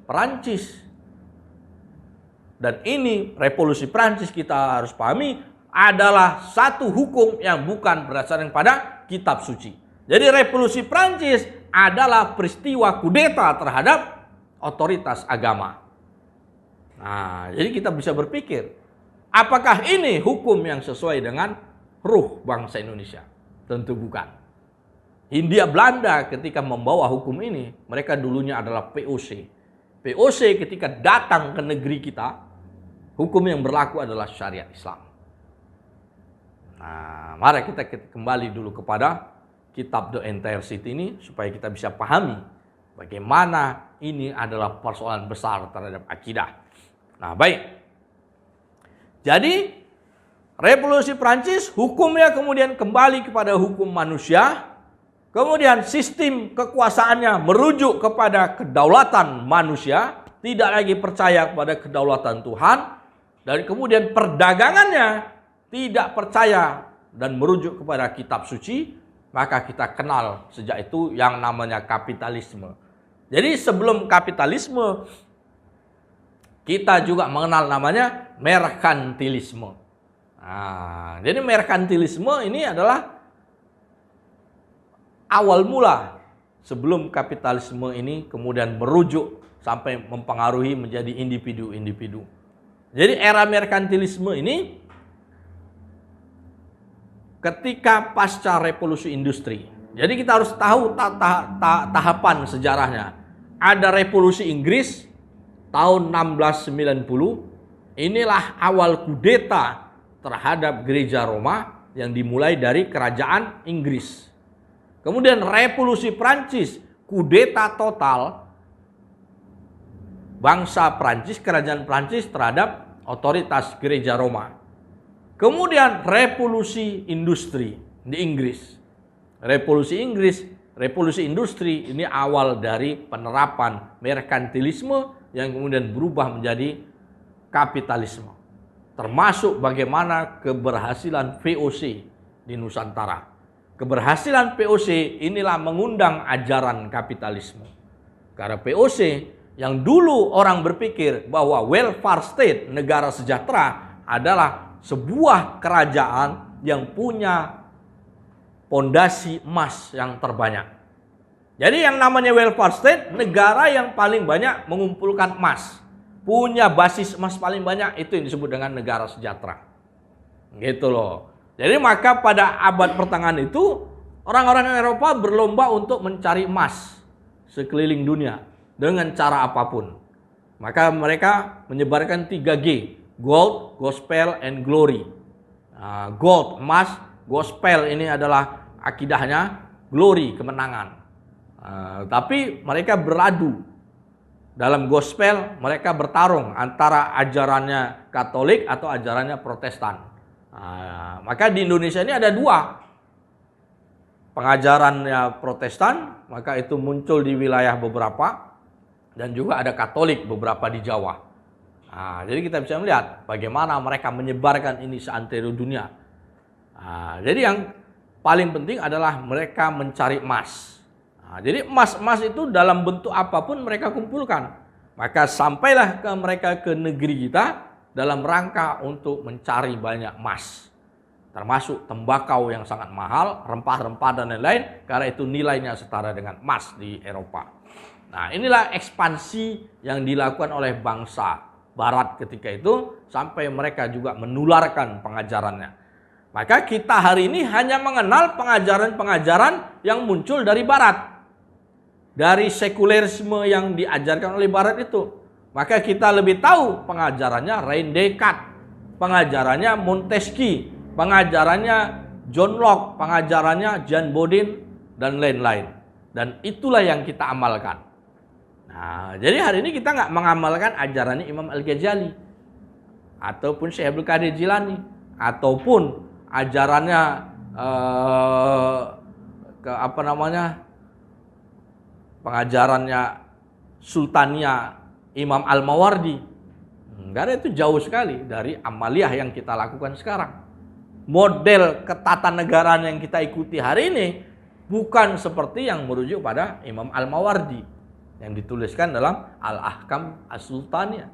Perancis. Dan ini revolusi Perancis kita harus pahami adalah satu hukum yang bukan berdasarkan pada kitab suci. Jadi revolusi Prancis adalah peristiwa kudeta terhadap otoritas agama. Jadi kita bisa berpikir, apakah ini hukum yang sesuai dengan ruh bangsa Indonesia? Tentu bukan. Hindia Belanda ketika membawa hukum ini, mereka dulunya adalah POC. POC ketika datang ke negeri kita, hukum yang berlaku adalah syariat Islam. Mari kita kembali dulu kepada kitab The Entire City ini supaya kita bisa pahami bagaimana ini adalah persoalan besar terhadap akidah. Baik. Jadi revolusi Prancis hukumnya kemudian kembali kepada hukum manusia. Kemudian sistem kekuasaannya merujuk kepada kedaulatan manusia, tidak lagi percaya kepada kedaulatan Tuhan. Dan kemudian perdagangannya tidak percaya dan merujuk kepada kitab suci, maka kita kenal sejak itu yang namanya kapitalisme. Jadi sebelum kapitalisme, kita juga mengenal namanya merkantilisme. Jadi merkantilisme ini adalah awal mula sebelum kapitalisme ini kemudian merujuk sampai mempengaruhi menjadi individu-individu. Jadi era merkantilisme ini ketika pasca revolusi industri. Jadi kita harus tahu tahapan sejarahnya. Ada revolusi Inggris tahun 1690. Inilah awal kudeta terhadap gereja Roma yang dimulai dari kerajaan Inggris. Kemudian revolusi Prancis, kudeta total bangsa Prancis, kerajaan Prancis terhadap otoritas gereja Roma. Kemudian revolusi industri di Inggris. Revolusi Inggris, revolusi industri ini awal dari penerapan merkantilisme yang kemudian berubah menjadi kapitalisme. Termasuk bagaimana keberhasilan VOC di Nusantara. Keberhasilan VOC inilah mengundang ajaran kapitalisme. Karena VOC yang dulu orang berpikir bahwa welfare state, negara sejahtera adalah sebuah kerajaan yang punya pondasi emas yang terbanyak. Jadi yang namanya welfare state, negara yang paling banyak mengumpulkan emas. Punya basis emas paling banyak, itu yang disebut dengan negara sejahtera. Gitu loh. Jadi maka pada abad pertengahan itu, orang-orang Eropa berlomba untuk mencari emas sekeliling dunia dengan cara apapun. Maka mereka menyebarkan 3G. Gold, Gospel, and Glory. Gold, emas. gospel ini adalah akidahnya glory, kemenangan. Tapi mereka beradu. Dalam gospel mereka bertarung antara ajarannya Katolik atau ajarannya Protestan. Maka di Indonesia ini ada dua. Pengajarannya Protestan, maka itu muncul di wilayah beberapa, dan juga ada Katolik beberapa di Jawa. Jadi kita bisa melihat bagaimana mereka menyebarkan ini seantero dunia. Jadi yang paling penting adalah mereka mencari emas. Jadi emas itu dalam bentuk apapun mereka kumpulkan. Maka sampailah mereka ke negeri kita dalam rangka untuk mencari banyak emas. Termasuk tembakau yang sangat mahal, rempah-rempah dan lain-lain, karena itu nilainya setara dengan emas di Eropa. Nah, inilah ekspansi yang dilakukan oleh bangsa Barat ketika itu, sampai mereka juga menularkan pengajarannya. Maka kita hari ini hanya mengenal pengajaran-pengajaran yang muncul dari Barat. Dari sekulerisme yang diajarkan oleh Barat itu. Maka kita lebih tahu pengajarannya René Descartes, pengajarannya Montesquieu, pengajarannya John Locke, pengajarannya Jean Bodin, dan lain-lain. Dan itulah yang kita amalkan. Nah, jadi hari ini kita nggak mengamalkan ajarannya Imam Al-Ghazali, ataupun Syekh Abdul Qadir Jilani, ataupun ajarannya pengajarannya Sultania Imam Al-Mawardi. Karena itu jauh sekali dari amaliyah yang kita lakukan sekarang. Model ketatanegaraan yang kita ikuti hari ini bukan seperti yang merujuk pada Imam Al-Mawardi yang dituliskan dalam Al-Ahkam As-Sultaniyah.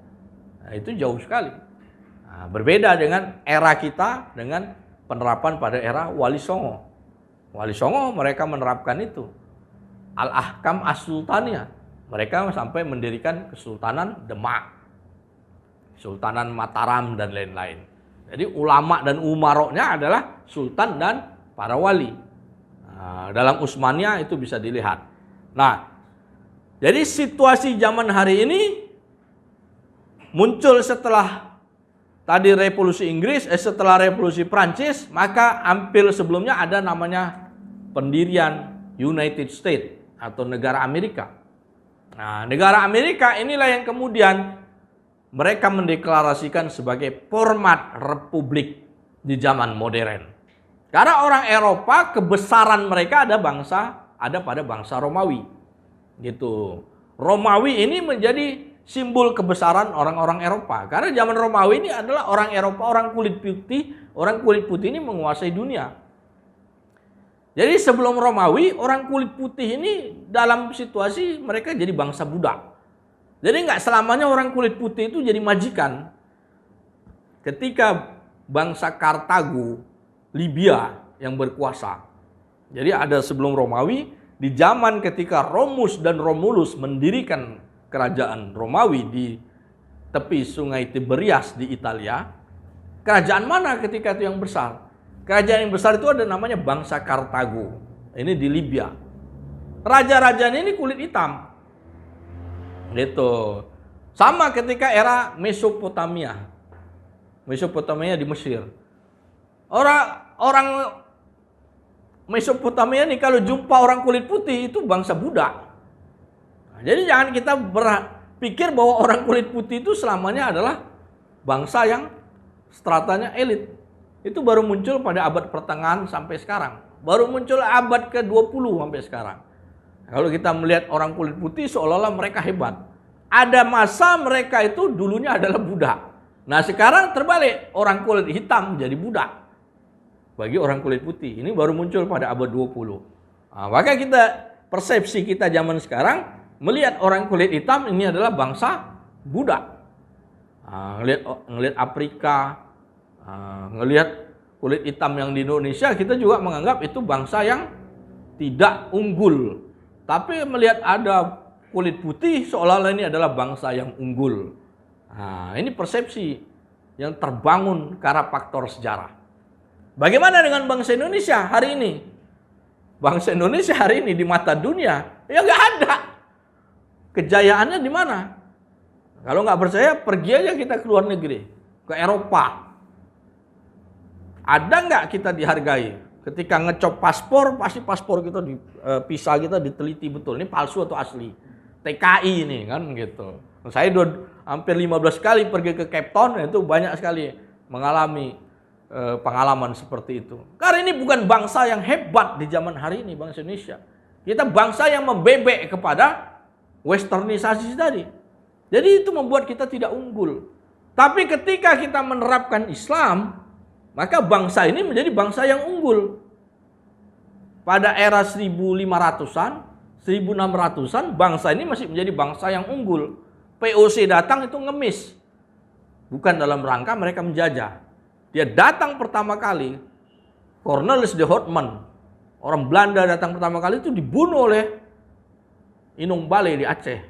Nah, itu jauh sekali. Berbeda dengan era kita dengan penerapan pada era Wali Songo. Wali Songo mereka menerapkan itu. Al-Ahkam As-Sultaniyah. Mereka sampai mendirikan Kesultanan Demak, Kesultanan Mataram, dan lain-lain. Jadi ulama dan umaroknya adalah sultan dan para wali. Dalam Utsmaniyah itu bisa dilihat. Nah, jadi situasi zaman hari ini muncul setelah tadi revolusi Inggris, setelah revolusi Prancis, maka hampir sebelumnya ada namanya pendirian United States atau negara Amerika. Nah, negara Amerika inilah yang kemudian mereka mendeklarasikan sebagai format republik di zaman modern. Karena orang Eropa kebesaran mereka ada pada bangsa Romawi. Gitu. Romawi ini menjadi simbol kebesaran orang-orang Eropa. Karena zaman Romawi ini adalah orang Eropa, orang kulit putih ini menguasai dunia. Jadi sebelum Romawi, orang kulit putih ini dalam situasi mereka jadi bangsa budak. Jadi nggak selamanya orang kulit putih itu jadi majikan. Ketika bangsa Kartago, Libya yang berkuasa. Jadi ada sebelum Romawi, di zaman ketika Romus dan Romulus mendirikan kerajaan Romawi di tepi sungai Tiberias di Italia. Kerajaan mana ketika itu yang besar? Kerajaan yang besar itu ada namanya bangsa Kartago. Ini di Libya. Raja-rajanya ini kulit hitam. Gitu. Sama ketika era Mesopotamia. Mesopotamia di Mesir. Orang Mesopotamia ini kalau jumpa orang kulit putih itu bangsa budak. Nah, jadi jangan kita berpikir bahwa orang kulit putih itu selamanya adalah bangsa yang stratanya elit. Itu baru muncul pada abad pertengahan sampai sekarang. Baru muncul abad ke-20 sampai sekarang. Kalau kita melihat orang kulit putih seolah-olah mereka hebat. Ada masa mereka itu dulunya adalah budak. Nah sekarang terbalik, orang kulit hitam jadi budak bagi orang kulit putih. Ini baru muncul pada abad 20. Nah, maka persepsi kita zaman sekarang melihat orang kulit hitam ini adalah bangsa budak. Ngelihat Afrika, ngelihat kulit hitam yang di Indonesia, kita juga menganggap itu bangsa yang tidak unggul. Tapi melihat ada kulit putih seolah-olah ini adalah bangsa yang unggul. Nah, ini persepsi yang terbangun karena faktor sejarah. Bagaimana dengan bangsa Indonesia hari ini? Bangsa Indonesia hari ini di mata dunia, ya nggak ada. Kejayaannya di mana? Kalau nggak percaya, pergi aja kita ke luar negeri, ke Eropa. Ada nggak kita dihargai? Ketika ngecop paspor, pasti paspor kita visa kita diteliti betul. Ini palsu atau asli? TKI ini kan gitu. Saya hampir 15 kali pergi ke Cape Town, itu banyak sekali mengalami pengalaman seperti itu. Karena ini bukan bangsa yang hebat di zaman hari ini, bangsa Indonesia. Kita bangsa yang membebek kepada westernisasi tadi. Jadi itu membuat kita tidak unggul. Tapi ketika kita menerapkan Islam, maka bangsa ini menjadi bangsa yang unggul. Pada era 1500-an, 1600-an, bangsa ini masih menjadi bangsa yang unggul. POC datang itu ngemis. Bukan dalam rangka mereka menjajah. Dia datang pertama kali, Cornelis de Houtman, orang Belanda datang pertama kali itu dibunuh oleh Inung Bale di Aceh.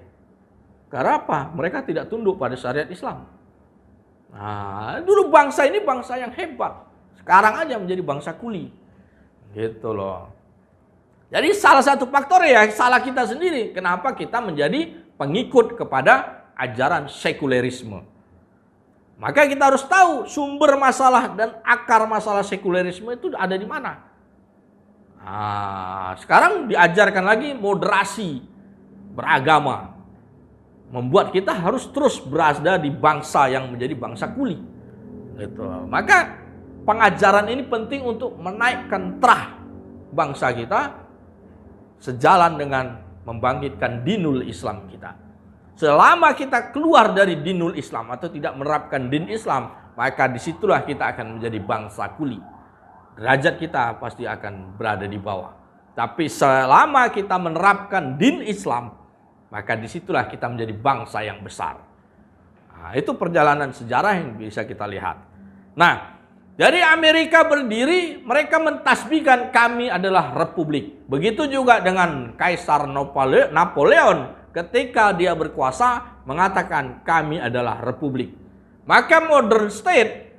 Karena apa? Mereka tidak tunduk pada syariat Islam. Nah, dulu bangsa ini bangsa yang hebat. Sekarang aja menjadi bangsa kuli. Gitu loh. Jadi salah satu faktor ya salah kita sendiri. Kenapa kita menjadi pengikut kepada ajaran sekulerisme. Maka kita harus tahu sumber masalah dan akar masalah sekulerisme itu ada di mana. Nah, sekarang diajarkan lagi moderasi beragama. Membuat kita harus terus berada di bangsa yang menjadi bangsa kuli. Gitu. Maka pengajaran ini penting untuk menaikkan terah bangsa kita sejalan dengan membangkitkan dinul Islam kita. Selama kita keluar dari dinul Islam atau tidak menerapkan din Islam, maka disitulah kita akan menjadi bangsa kuli. Derajat kita pasti akan berada di bawah. Tapi selama kita menerapkan din Islam, maka disitulah kita menjadi bangsa yang besar. Nah, itu perjalanan sejarah yang bisa kita lihat. Nah, dari Amerika berdiri, mereka mentasbihkan kami adalah republik. Begitu juga dengan Kaisar Napoleon ketika dia berkuasa mengatakan kami adalah republik. Maka modern state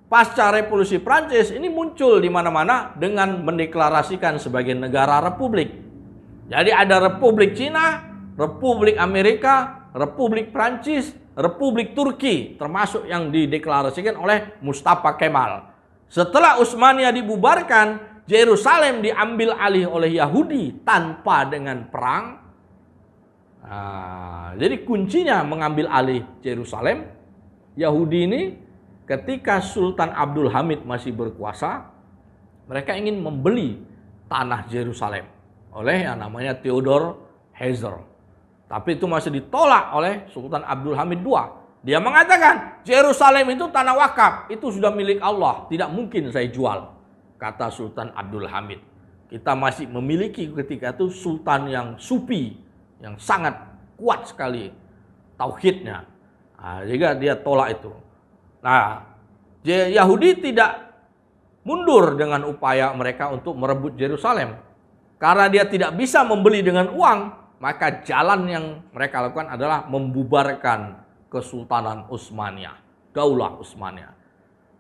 pasca revolusi Prancis ini muncul di mana-mana dengan mendeklarasikan sebagai negara republik. Jadi ada Republik Cina, Republik Amerika, Republik Prancis, Republik Turki, termasuk yang dideklarasikan oleh Mustafa Kemal. Setelah Utsmania dibubarkan, Yerusalem diambil alih oleh Yahudi tanpa dengan perang. Nah, jadi kuncinya mengambil alih Yerusalem. Yahudi ini ketika Sultan Abdul Hamid masih berkuasa, mereka ingin membeli tanah Yerusalem oleh yang namanya Theodor Herzl. Tapi itu masih ditolak oleh Sultan Abdul Hamid II. Dia mengatakan, Yerusalem itu tanah wakaf, itu sudah milik Allah, tidak mungkin saya jual. Kata Sultan Abdul Hamid. Kita masih memiliki ketika itu sultan yang sufi, yang sangat kuat sekali tauhidnya. Nah, jika dia tolak itu. Nah, Yahudi tidak mundur dengan upaya mereka untuk merebut Yerusalem. Karena dia tidak bisa membeli dengan uang, maka jalan yang mereka lakukan adalah membubarkan Kesultanan Utsmaniyah, Daulah Utsmaniyah.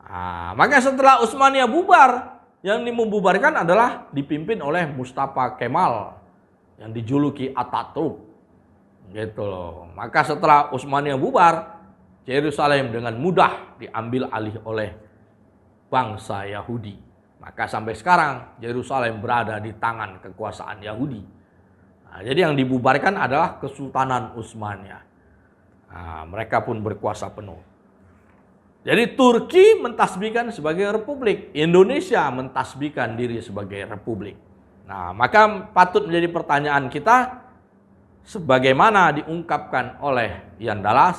Nah, maka setelah Utsmaniyah bubar, yang membubarkan adalah dipimpin oleh Mustafa Kemal yang dijuluki Atatürk. Gitu loh. Maka setelah Utsmaniyah bubar, Yerusalem dengan mudah diambil alih oleh bangsa Yahudi. Maka sampai sekarang Yerusalem berada di tangan kekuasaan Yahudi. Nah, jadi yang dibubarkan adalah Kesultanan Utsmaniyah. Nah, mereka pun berkuasa penuh. Jadi Turki mentasbihkan sebagai republik, Indonesia mentasbihkan diri sebagai republik. Nah, maka patut menjadi pertanyaan kita, sebagaimana diungkapkan oleh Ian Dallas,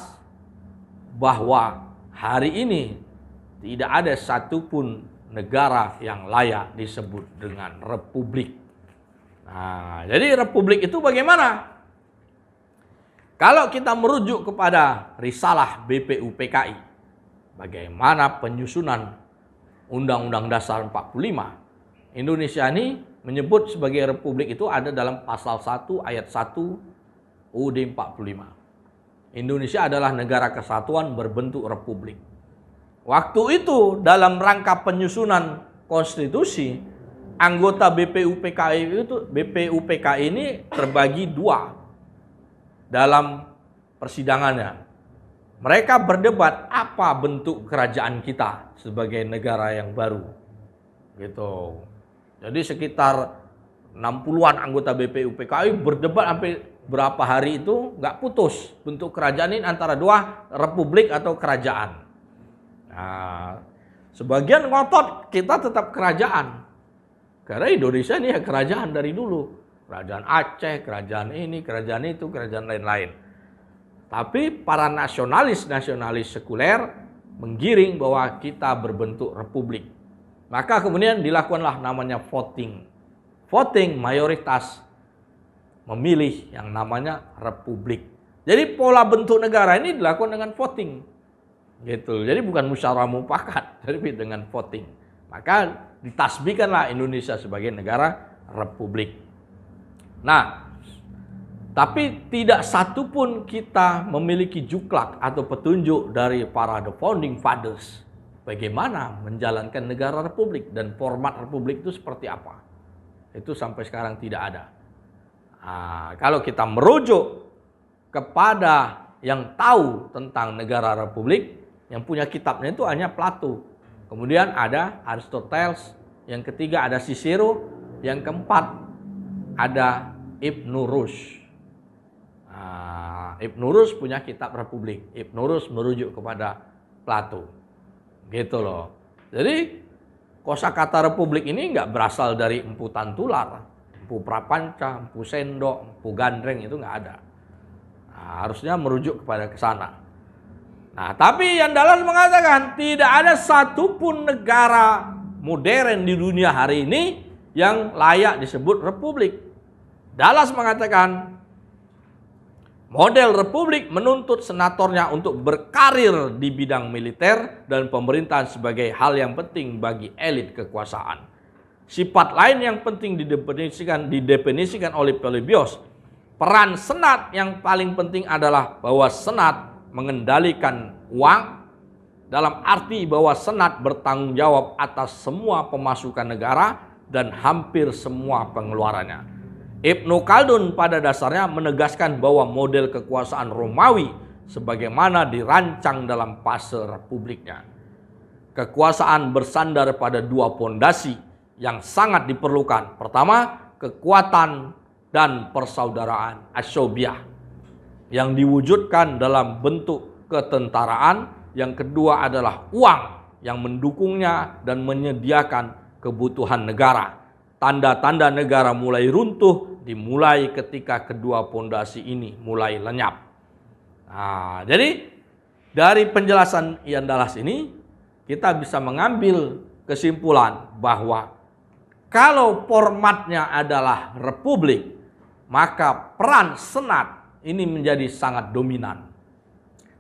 bahwa hari ini tidak ada satupun negara yang layak disebut dengan republik. Nah, jadi republik itu bagaimana? Kalau kita merujuk kepada risalah BPUPKI, bagaimana penyusunan Undang-Undang Dasar 45, Indonesia ini menyebut sebagai republik itu ada dalam pasal 1 ayat 1 UUD 45. Indonesia adalah negara kesatuan berbentuk republik. Waktu itu dalam rangka penyusunan konstitusi, anggota BPUPKI ini terbagi dua dalam persidangannya. Mereka berdebat apa bentuk kerajaan kita sebagai negara yang baru. gitu. Jadi sekitar 60-an anggota BPUPKI berdebat sampai berapa hari itu nggak putus bentuk kerajaan ini antara dua republik atau kerajaan. Nah, sebagian ngotot kita tetap kerajaan. Karena Indonesia ini ya kerajaan dari dulu. Kerajaan Aceh, kerajaan ini, kerajaan itu, kerajaan lain-lain. Tapi para nasionalis sekuler menggiring bahwa kita berbentuk republik. Maka kemudian dilakukanlah namanya voting. Voting mayoritas memilih yang namanya republik. Jadi pola bentuk negara ini dilakukan dengan voting. Gitu. Jadi bukan musyawarah mufakat, tapi dengan voting. Maka ditasbihkanlah Indonesia sebagai negara republik. Nah, tapi tidak satu pun kita memiliki juklak atau petunjuk dari para the founding fathers bagaimana menjalankan negara republik dan format republik itu seperti apa. Itu sampai sekarang tidak ada. Nah, kalau kita merujuk kepada yang tahu tentang negara republik, yang punya kitabnya itu hanya Plato. Kemudian ada Aristoteles, yang ketiga ada Cicero, yang keempat ada Ibnu Rushd. Ibnu Rushd punya kitab Republik. Ibnu Rushd merujuk kepada Plato. Gitu loh. Jadi kosakata Republik ini nggak berasal dari Empu Tantular, Empu Prapanca, Empu Sendok, Empu Gandreng, itu nggak ada. Nah, harusnya merujuk kepada ke sana. Nah, tapi Ian Dallas mengatakan tidak ada satupun negara modern di dunia hari ini yang layak disebut republik. Dallas mengatakan model republik menuntut senatornya untuk berkarir di bidang militer dan pemerintahan sebagai hal yang penting bagi elit kekuasaan. Sifat lain yang penting didefinisikan oleh Polybius. Peran senat yang paling penting adalah bahwa senat mengendalikan uang, dalam arti bahwa senat bertanggung jawab atas semua pemasukan negara dan hampir semua pengeluarannya. Ibnu Khaldun pada dasarnya menegaskan bahwa model kekuasaan Romawi sebagaimana dirancang dalam fase republiknya. Kekuasaan bersandar pada dua pondasi yang sangat diperlukan. Pertama, kekuatan dan persaudaraan asyobiyah yang diwujudkan dalam bentuk ketentaraan. Yang kedua adalah uang yang mendukungnya dan menyediakan kebutuhan negara. Tanda-tanda negara mulai runtuh dimulai ketika kedua pondasi ini mulai lenyap. Nah, jadi dari penjelasan Ian Dallas ini kita bisa mengambil kesimpulan bahwa kalau formatnya adalah republik, maka peran senat ini menjadi sangat dominan.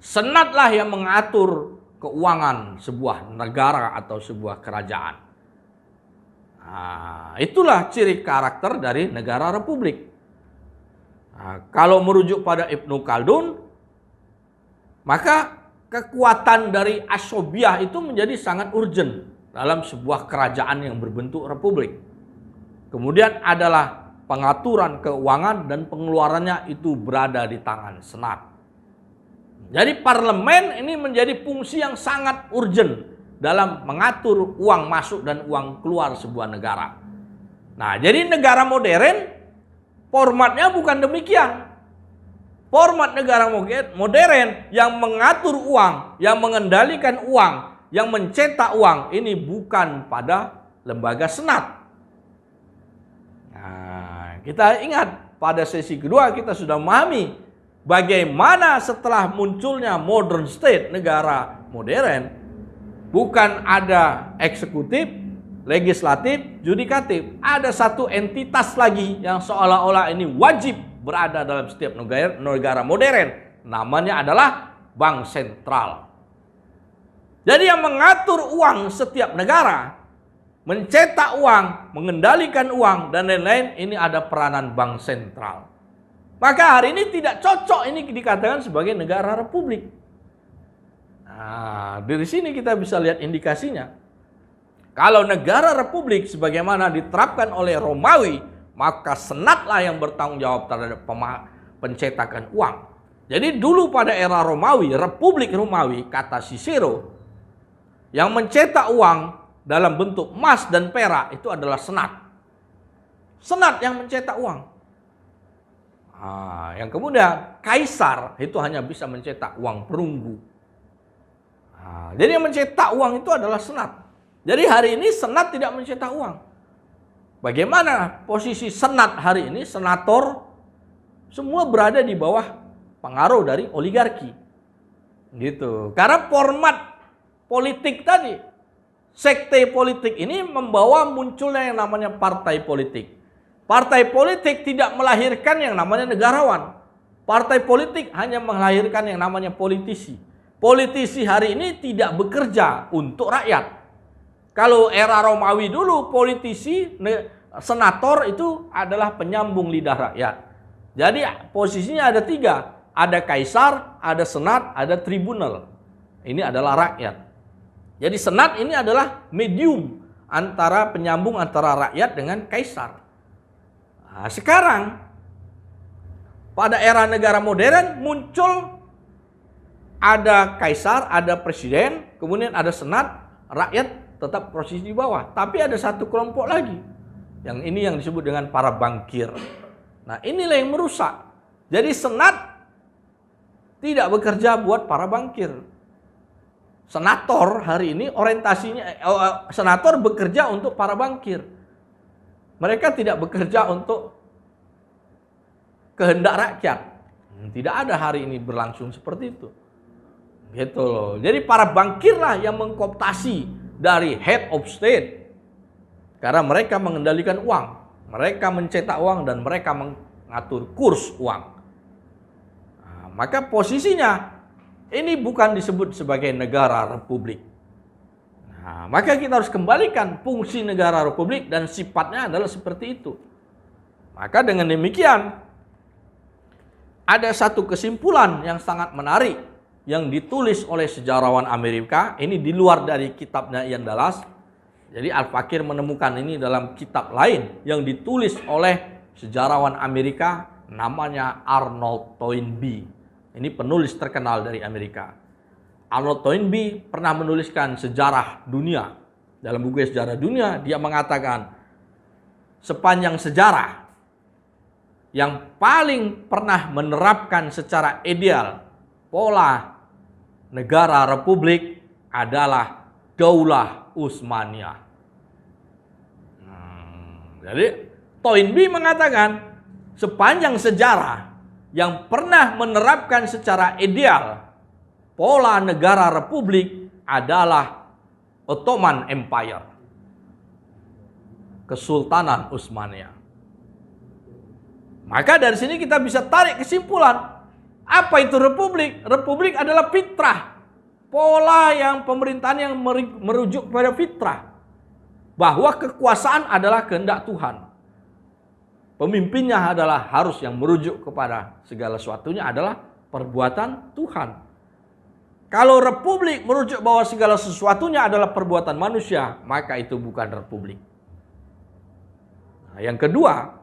Senatlah yang mengatur keuangan sebuah negara atau sebuah kerajaan. Nah, itulah ciri karakter dari negara republik. Nah, kalau merujuk pada Ibnu Khaldun, maka kekuatan dari asyobiyah itu menjadi sangat urgent dalam sebuah kerajaan yang berbentuk republik. Kemudian adalah pengaturan keuangan dan pengeluarannya itu berada di tangan senat. Jadi parlemen ini menjadi fungsi yang sangat urgent dalam mengatur uang masuk dan uang keluar sebuah negara. Nah, jadi negara modern formatnya bukan demikian. Format negara modern yang mengatur uang, yang mengendalikan uang, yang mencetak uang ini bukan pada lembaga senat. Nah, kita ingat pada sesi kedua kita sudah memahami bagaimana setelah munculnya modern state, negara modern, bukan ada eksekutif, legislatif, yudikatif. Ada satu entitas lagi yang seolah-olah ini wajib berada dalam setiap negara modern. Namanya adalah bank sentral. Jadi yang mengatur uang setiap negara, mencetak uang, mengendalikan uang, dan lain-lain, ini ada peranan bank sentral. Maka hari ini tidak cocok ini dikatakan sebagai negara republik. Nah, dari sini kita bisa lihat indikasinya. Kalau negara republik sebagaimana diterapkan oleh Romawi, maka senatlah yang bertanggung jawab terhadap pencetakan uang. Jadi dulu pada era Romawi, Republik Romawi, kata Cicero, yang mencetak uang dalam bentuk emas dan perak itu adalah senat. Senat yang mencetak uang. Yang kemudian kaisar itu hanya bisa mencetak uang perunggu. Jadi yang mencetak uang itu adalah senat. Jadi hari ini senat tidak mencetak uang. Bagaimana posisi senat hari ini? Senator semua berada di bawah pengaruh dari oligarki. Gitu. Karena format politik tadi, sekte politik ini membawa munculnya yang namanya partai politik. Partai politik tidak melahirkan yang namanya negarawan. Partai politik hanya melahirkan yang namanya politisi. Politisi hari ini tidak bekerja untuk rakyat. Kalau era Romawi dulu, politisi, senator itu adalah penyambung lidah rakyat. Jadi posisinya ada 3. Ada kaisar, ada senat, ada tribunal. Ini adalah rakyat. Jadi senat ini adalah medium antara penyambung antara rakyat dengan kaisar. Sekarang pada era negara modern muncul ada kaisar, ada presiden, kemudian ada senat, rakyat tetap posisi di bawah. Tapi ada satu kelompok lagi. Yang ini yang disebut dengan para bankir. Nah, inilah yang merusak. Jadi senat tidak bekerja buat para bankir. Senator hari ini orientasinya, senator bekerja untuk para bankir. Mereka tidak bekerja untuk kehendak rakyat. Tidak ada hari ini berlangsung seperti itu. Gitu loh. Jadi para bankirlah yang mengkooptasi dari head of state. Karena mereka mengendalikan uang. Mereka mencetak uang dan mereka mengatur kurs uang. Maka posisinya ini bukan disebut sebagai negara republik. Maka kita harus kembalikan fungsi negara republik dan sifatnya adalah seperti itu. Maka dengan demikian ada satu kesimpulan yang sangat menarik yang ditulis oleh sejarawan Amerika. Ini di luar dari kitabnya Ian Dallas. Jadi Al-Fakir menemukan ini dalam kitab lain yang ditulis oleh sejarawan Amerika namanya Arnold Toynbee. Ini penulis terkenal dari Amerika. Arnold Toynbee pernah menuliskan sejarah dunia. Dalam buku Sejarah Dunia, dia mengatakan sepanjang sejarah yang paling pernah menerapkan secara ideal pola negara republik adalah Daulah Utsmaniyah. Jadi Toynbee mengatakan sepanjang sejarah yang pernah menerapkan secara ideal pola negara republik adalah Ottoman Empire, Kesultanan Utsmaniyah. Maka dari sini kita bisa tarik kesimpulan, apa itu republik? Republik adalah fitrah, pola yang pemerintahan yang merujuk pada fitrah, bahwa kekuasaan adalah kehendak Tuhan. Pemimpinnya adalah harus yang merujuk kepada segala sesuatunya adalah perbuatan Tuhan. Kalau republik merujuk bahwa segala sesuatunya adalah perbuatan manusia, maka itu bukan republik. Yang kedua,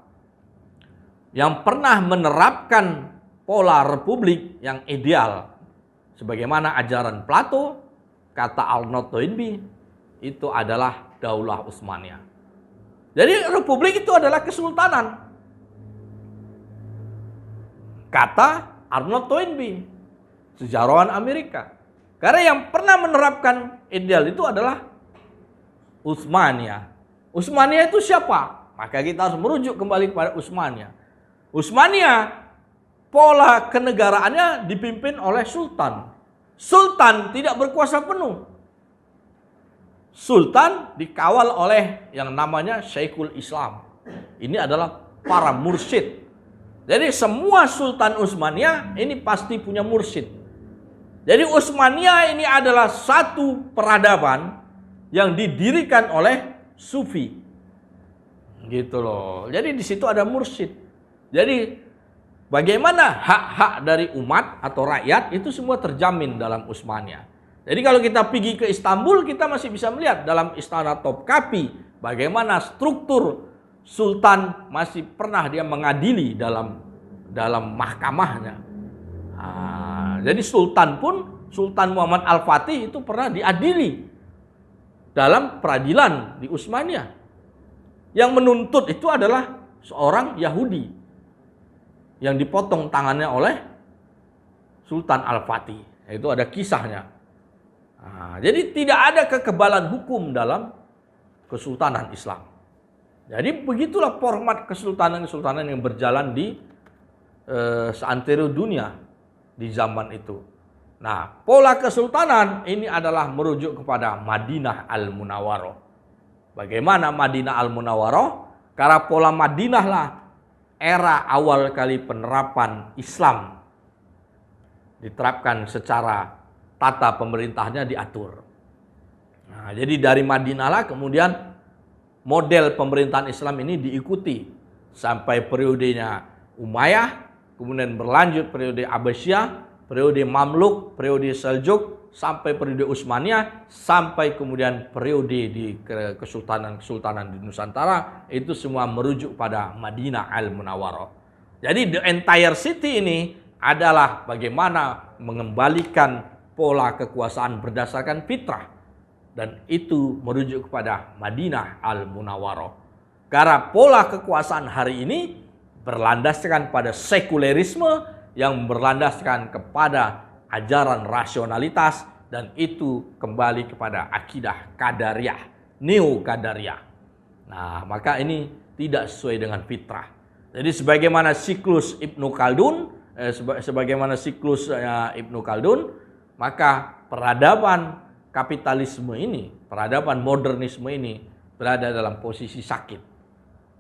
yang pernah menerapkan pola republik yang ideal, sebagaimana ajaran Plato, kata Arnold Toynbee, itu adalah Daulah Utsmaniyah. Jadi republik itu adalah kesultanan, kata Arnold Toynbee, sejarawan Amerika. Karena yang pernah menerapkan ideal itu adalah Utsmaniyah. Utsmaniyah itu siapa? Maka kita harus merujuk kembali kepada Utsmaniyah. Utsmaniyah pola kenegaraannya dipimpin oleh sultan. Sultan tidak berkuasa penuh. Sultan dikawal oleh yang namanya Syekhul Islam. Ini adalah para mursyid. Jadi semua Sultan Utsmaniyah ini pasti punya mursyid. Jadi Utsmaniyah ini adalah satu peradaban yang didirikan oleh sufi. Gitu loh. Jadi di situ ada mursyid. Jadi bagaimana hak-hak dari umat atau rakyat itu semua terjamin dalam Utsmaniyah. Jadi kalau kita pergi ke Istanbul, kita masih bisa melihat dalam Istana Topkapi bagaimana struktur sultan masih pernah dia mengadili dalam mahkamahnya. Jadi Sultan pun, Sultan Muhammad Al-Fatih itu pernah diadili dalam peradilan di Utsmaniyah. Yang menuntut itu adalah seorang Yahudi yang dipotong tangannya oleh Sultan Al-Fatih. Itu ada kisahnya. Nah, jadi tidak ada kekebalan hukum dalam Kesultanan Islam. Jadi begitulah format kesultanan-kesultanan yang berjalan di seantero dunia di zaman itu. Nah, pola kesultanan ini adalah merujuk kepada Madinah Al-Munawwarah. Bagaimana Madinah Al-Munawwarah? Karena pola Madinah lah era awal kali penerapan Islam diterapkan secara tata pemerintahnya diatur. Nah, jadi dari Madinah lah kemudian model pemerintahan Islam ini diikuti sampai periodenya Umayyah, kemudian berlanjut periode Abbasiyah, periode Mamluk, periode Seljuk, sampai periode Utsmaniyah, sampai kemudian periode di kesultanan-kesultanan di Nusantara, itu semua merujuk pada Madinah Al-Munawwarah. Jadi the entire city ini adalah bagaimana mengembalikan pola kekuasaan berdasarkan fitrah. Dan itu merujuk kepada Madinah Al-Munawwarah. Karena pola kekuasaan hari ini berlandaskan pada sekulerisme yang berlandaskan kepada ajaran rasionalitas, dan itu kembali kepada akidah Qadariyah, Neo-Qadariyah. Nah, maka ini tidak sesuai dengan fitrah. Jadi sebagaimana siklus Ibnu Khaldun, maka peradaban kapitalisme ini, peradaban modernisme ini berada dalam posisi sakit.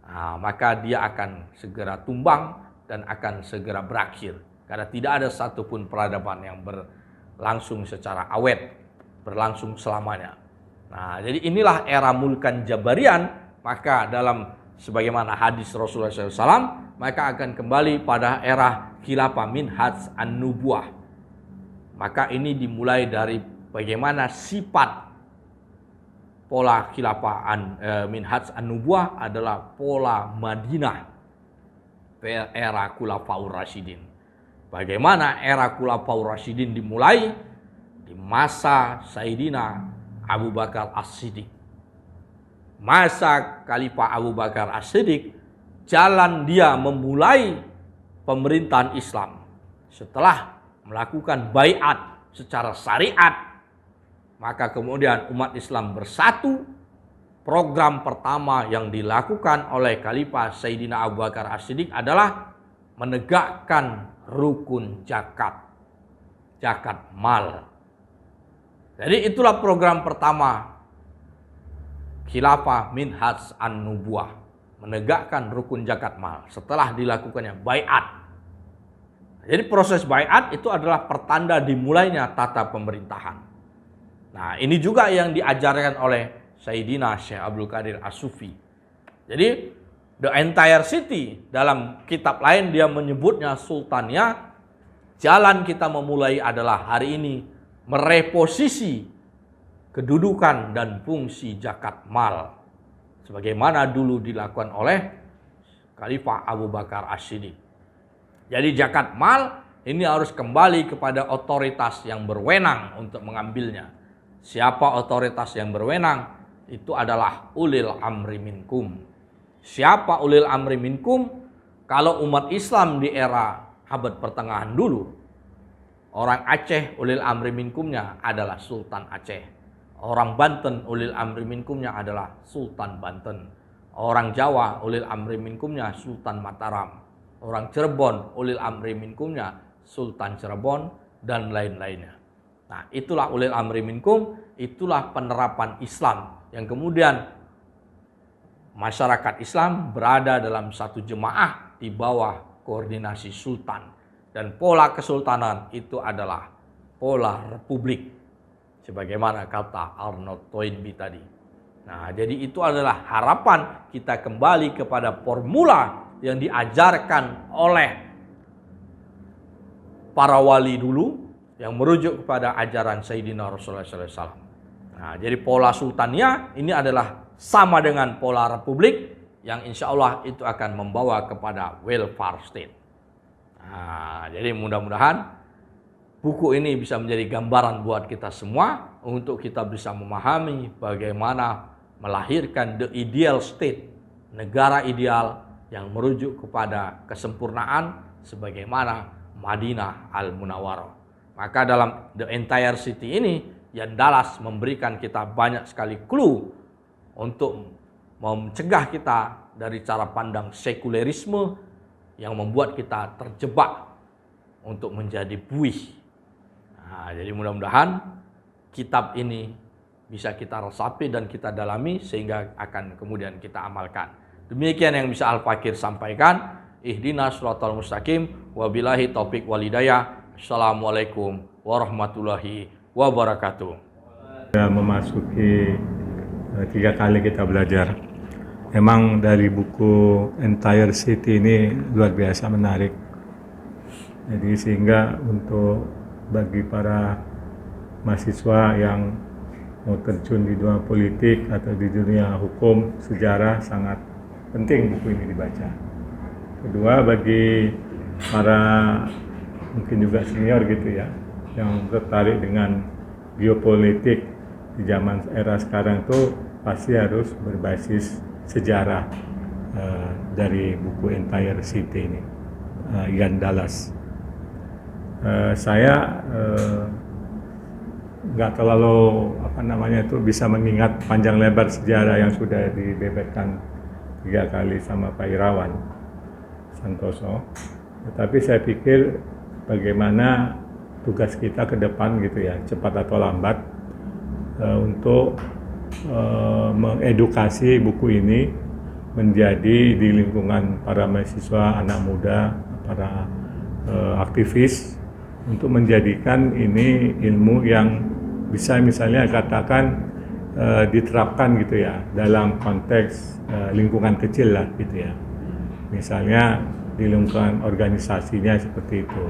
Nah, maka dia akan segera tumbang dan akan segera berakhir. Karena tidak ada satupun peradaban yang berlangsung secara awet, berlangsung selamanya. Nah, jadi inilah era Mulkan Jabarian, maka dalam sebagaimana hadis Rasulullah SAW, maka akan kembali pada era Khilafah Minhaj An-Nubuwah. Maka ini dimulai dari bagaimana sifat pola Khilafah Minhaj An-Nubuwah adalah pola Madinah, era Khulafaur Rasyidin. Bagaimana era Khulafaur Rasyidin dimulai di masa Sayyidina Abu Bakar As-Siddiq. Masa Khalifah Abu Bakar As-Siddiq, jalan dia memulai pemerintahan Islam setelah melakukan baiat secara syariat, maka kemudian umat Islam bersatu. Program pertama yang dilakukan oleh Khalifah Sayyidina Abu Bakar As-Siddiq adalah menegakkan rukun zakat mal. Jadi itulah program pertama Khilafah Minhaj An-Nubuwah, menegakkan rukun zakat mal setelah dilakukannya baiat. Jadi proses baiat itu adalah pertanda dimulainya tata pemerintahan. Nah, ini juga yang diajarkan oleh Sayyidina Syekh Abdul Qadir As-Sufi. Jadi the entire city, dalam kitab lain dia menyebutnya Sultaniyah. Jalan kita memulai adalah hari ini mereposisi kedudukan dan fungsi zakat mal sebagaimana dulu dilakukan oleh Khalifah Abu Bakar As-Siddiq. Jadi zakat mal ini harus kembali kepada otoritas yang berwenang untuk mengambilnya. Siapa otoritas yang berwenang? Itu adalah ulil amri minkum. Siapa ulil amri minkum? Kalau umat Islam di era abad pertengahan dulu, orang Aceh ulil amri minkumnya adalah Sultan Aceh. Orang Banten ulil amri minkumnya adalah Sultan Banten. Orang Jawa ulil amri minkumnya Sultan Mataram. Orang Cirebon ulil amri minkumnya Sultan Cirebon, dan lain-lainnya. Nah, itulah ulil amri minkum, itulah penerapan Islam yang kemudian masyarakat Islam berada dalam satu jemaah di bawah koordinasi sultan. Dan pola kesultanan itu adalah pola republik, sebagaimana kata Arnold Toynbee tadi. Nah, jadi itu adalah harapan kita kembali kepada formula yang diajarkan oleh para wali dulu, yang merujuk kepada ajaran Sayyidina Rasulullah SAW. Nah, jadi pola sultaniyah ini adalah sama dengan pola republik yang insya Allah itu akan membawa kepada welfare state. Nah, jadi mudah-mudahan buku ini bisa menjadi gambaran buat kita semua untuk kita bisa memahami bagaimana melahirkan the ideal state, negara ideal yang merujuk kepada kesempurnaan sebagaimana Madinah Al-Munawwarah. Maka dalam the entire city ini, Yan Dallas memberikan kita banyak sekali clue untuk mencegah kita dari cara pandang sekulerisme yang membuat kita terjebak untuk menjadi buih. Nah, jadi mudah-mudahan kitab ini bisa kita resapi dan kita dalami sehingga akan kemudian kita amalkan. Demikian yang bisa Al-Fakir sampaikan. Ihdinas shiratal mustaqim, wabillahi taufik walhidayah. Assalamualaikum warahmatullahi wabarakatuh. Memasuki 3 kali kita belajar. Memang dari buku Entire City ini luar biasa menarik. Jadi sehingga untuk bagi para mahasiswa yang mau terjun di dunia politik atau di dunia hukum, sejarah, sangat penting buku ini dibaca. Kedua, bagi para mungkin juga senior gitu ya, yang tertarik dengan geopolitik di zaman era sekarang itu pasti harus berbasis sejarah dari buku Entire City ini, Yan Dallas. Saya nggak terlalu bisa mengingat panjang lebar sejarah yang sudah dibeberkan 3 kali sama Pak Irawan Santoso. Tetapi saya pikir bagaimana tugas kita ke depan gitu ya, cepat atau lambat, untuk mengedukasi buku ini menjadi di lingkungan para mahasiswa, anak muda, para aktivis, untuk menjadikan ini ilmu yang bisa misalnya katakan diterapkan gitu ya dalam konteks lingkungan kecil lah gitu ya. Misalnya di lingkungan organisasinya seperti itu,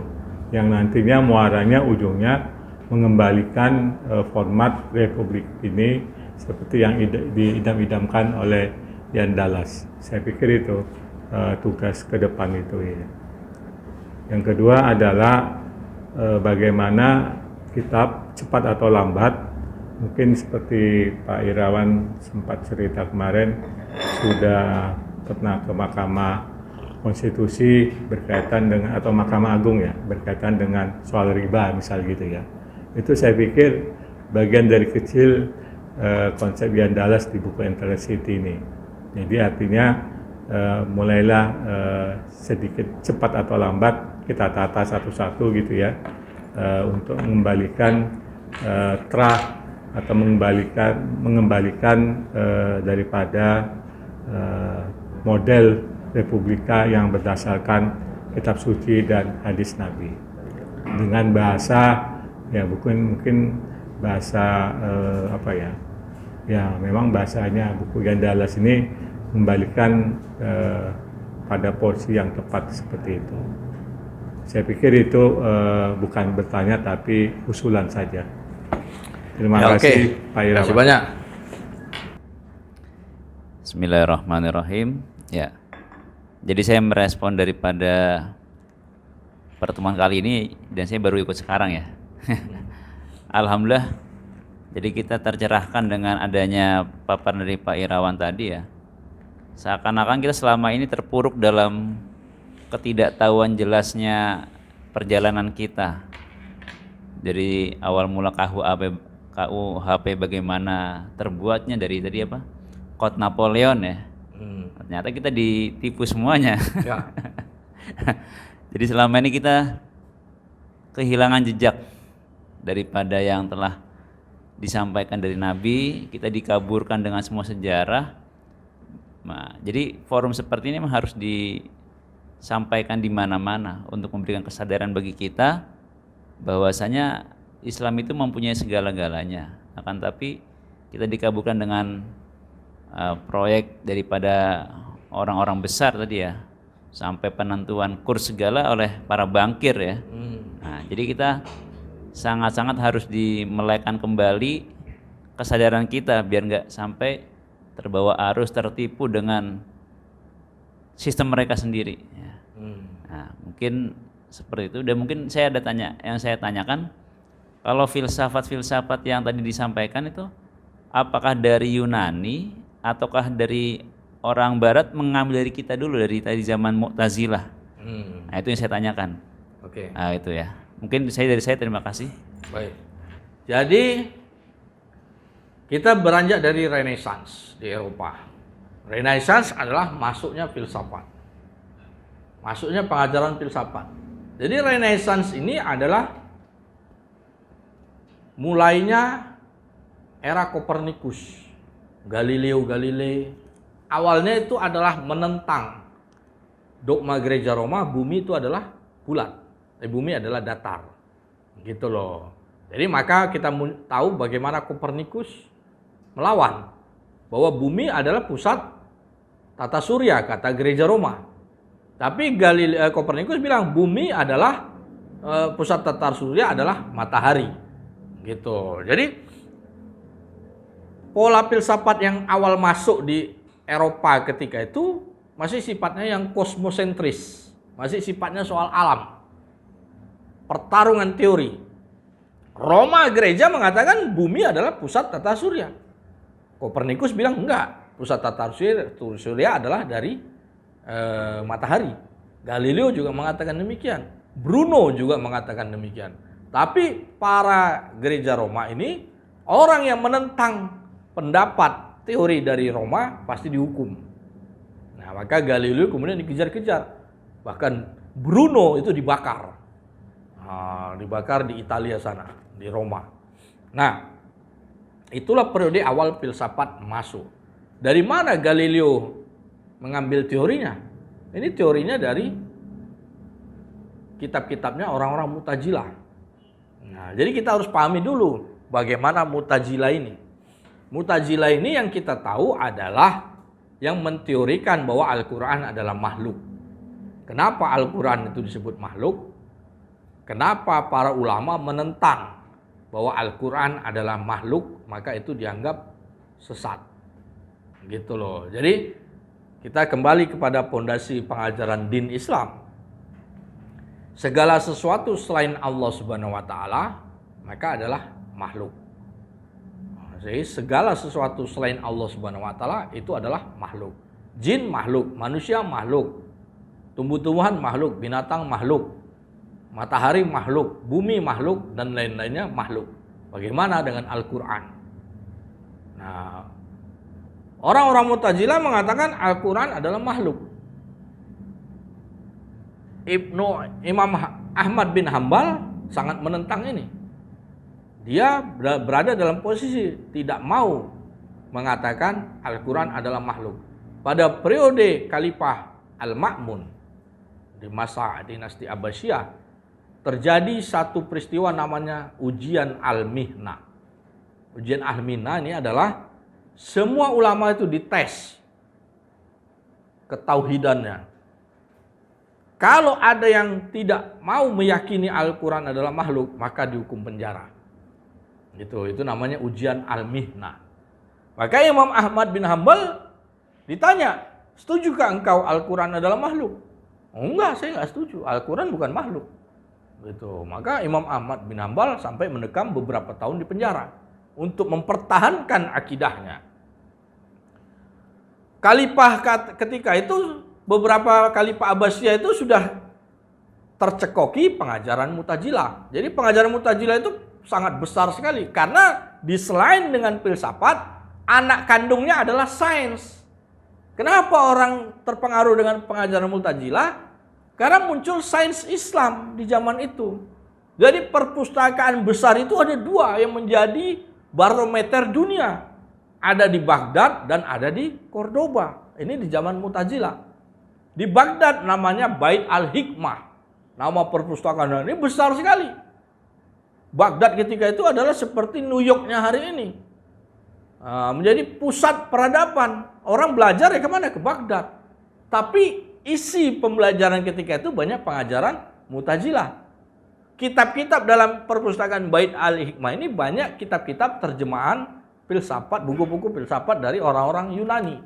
yang nantinya muaranya ujungnya mengembalikan format republik ini seperti yang diidam-idamkan oleh Yan Dallas. Saya pikir itu tugas ke depan itu ya. Yang kedua adalah bagaimana kitab cepat atau lambat, mungkin seperti Pak Irawan sempat cerita kemarin, sudah pernah ke Mahkamah Konstitusi berkaitan dengan, atau Mahkamah Agung ya, berkaitan dengan soal riba misal gitu ya. Itu saya pikir bagian dari kecil konsep Yan Dallas di buku Entire City ini. Jadi artinya mulailah sedikit cepat atau lambat kita tata satu-satu gitu ya, untuk mengembalikan trah atau mengembalikan daripada model republika yang berdasarkan kitab suci dan hadis Nabi dengan bahasa ya mungkin bahasa memang bahasanya buku Yan Dallas ini kembalikan pada porsi yang tepat seperti itu. Saya pikir itu bukan bertanya tapi usulan saja. Terima kasih Pak Irawan. Terima kasih banyak. Bismillahirrahmanirrahim. Ya. Jadi saya merespon daripada pertemuan kali ini, dan saya baru ikut sekarang ya. Alhamdulillah. Jadi kita tercerahkan dengan adanya paparan dari Pak Irawan tadi ya. Seakan-akan kita selama ini terpuruk dalam ketidaktahuan jelasnya perjalanan kita. Dari awal mula KUHP bagaimana terbuatnya, dari tadi apa? Code Napoleon ya. Ternyata kita ditipu semuanya. Ya. Jadi selama ini kita kehilangan jejak daripada yang telah disampaikan dari Nabi, kita dikaburkan dengan semua sejarah. Nah, jadi forum seperti ini memang harus disampaikan di mana-mana untuk memberikan kesadaran bagi kita bahwasanya Islam itu mempunyai segala-galanya. Akan tapi kita dikaburkan dengan proyek daripada orang-orang besar tadi ya, sampai penentuan kurs segala oleh para bankir ya. Nah, jadi kita sangat-sangat harus dimelekan kembali kesadaran kita biar nggak sampai terbawa arus, tertipu dengan sistem mereka sendiri. Nah, mungkin seperti itu. Dan mungkin saya ada yang saya tanyakan, kalau filsafat-filsafat yang tadi disampaikan itu apakah dari Yunani ataukah dari orang Barat mengambil dari kita dulu dari tadi zaman Mu'tazilah? Nah, itu yang saya tanyakan. Oke. Nah, itu ya. Mungkin dari saya terima kasih. Baik. Jadi kita beranjak dari Renaissance di Eropa. Renaissance adalah masuknya filsafat. Masuknya pengajaran filsafat. Jadi Renaissance ini adalah mulainya era Kopernikus, Galileo Galilei. Awalnya itu adalah menentang dogma gereja Roma, bumi itu adalah bulat, bumi adalah datar, gitu loh. Jadi maka kita tahu bagaimana Kopernikus melawan bahwa bumi adalah pusat tata surya, kata gereja Roma. Tapi Kopernikus bilang bumi adalah pusat tata surya adalah matahari, gitu. Jadi pola filsafat yang awal masuk di Eropa ketika itu masih sifatnya yang kosmosentris, masih sifatnya soal alam, pertarungan teori. Roma gereja mengatakan bumi adalah pusat tata surya. Kopernikus bilang enggak, pusat tata surya adalah dari matahari. Galileo juga mengatakan demikian. Bruno juga mengatakan demikian. Tapi para gereja Roma ini orang yang menentang pendapat teori dari Roma pasti dihukum. Nah, maka Galileo kemudian dikejar-kejar. Bahkan Bruno itu dibakar. Dibakar di Italia sana, di Roma. Nah, itulah periode awal filsafat masuk. Dari mana Galileo mengambil teorinya? Ini teorinya dari kitab-kitabnya orang-orang Mu'tazilah. Nah, jadi kita harus pahami dulu bagaimana Mu'tazilah ini. Mu'tazilah ini yang kita tahu adalah yang menteorikan bahwa Al-Quran adalah makhluk. Kenapa Al-Quran itu disebut makhluk? Kenapa para ulama menentang bahwa Al-Quran adalah makhluk, maka itu dianggap sesat. Gitu loh. Jadi kita kembali kepada pondasi pengajaran din Islam. Segala sesuatu selain Allah Subhanahu wa taala maka adalah makhluk. Jadi segala sesuatu selain Allah Subhanahu wa taala itu adalah makhluk. Jin makhluk, manusia makhluk, tumbuh-tumbuhan makhluk, binatang makhluk, matahari makhluk, bumi makhluk, dan lain-lainnya makhluk. Bagaimana dengan Al-Quran? Nah, orang-orang Mu'tazilah mengatakan Al-Quran adalah makhluk. Imam Ahmad bin Hambal sangat menentang ini. Dia berada dalam posisi tidak mau mengatakan Al-Quran adalah makhluk. Pada periode Khalifah Al-Ma'mun di masa dinasti Abbasiyah terjadi satu peristiwa namanya ujian Al-Mihnah. Ujian Al-Mihnah ini adalah semua ulama itu dites ketauhidannya. Kalau ada yang tidak mau meyakini Al-Quran adalah makhluk, maka dihukum penjara. Itu namanya ujian Al-Mihnah. Maka Imam Ahmad bin Hambal ditanya, setujukah engkau Al-Quran adalah makhluk? Oh, enggak, saya enggak setuju. Al-Quran bukan makhluk. Gitu. Maka Imam Ahmad bin Hambal sampai mendekam beberapa tahun di penjara untuk mempertahankan akidahnya. Khalifah ketika itu, beberapa khalifah Abbasiyah itu sudah tercekoki pengajaran Mu'tazilah. Jadi pengajaran Mu'tazilah itu sangat besar sekali karena selain dengan filsafat, anak kandungnya adalah sains. Kenapa orang terpengaruh dengan pengajaran Mu'tazilah? Karena muncul sains Islam di zaman itu. Jadi perpustakaan besar itu ada dua yang menjadi barometer dunia. Ada di Baghdad dan ada di Cordoba. Ini di zaman Mu'tazilah. Di Baghdad namanya Bait Al-Hikmah. Nama perpustakaan ini besar sekali. Baghdad ketika itu adalah seperti New York-nya hari ini. Menjadi pusat peradaban. Orang belajar ya kemana? Ke Baghdad. Tapi isi pembelajaran ketika itu banyak pengajaran Mu'tazilah. Kitab-kitab dalam perpustakaan Bait Al-Hikmah ini banyak kitab-kitab terjemahan filsafat, buku-buku filsafat dari orang-orang Yunani.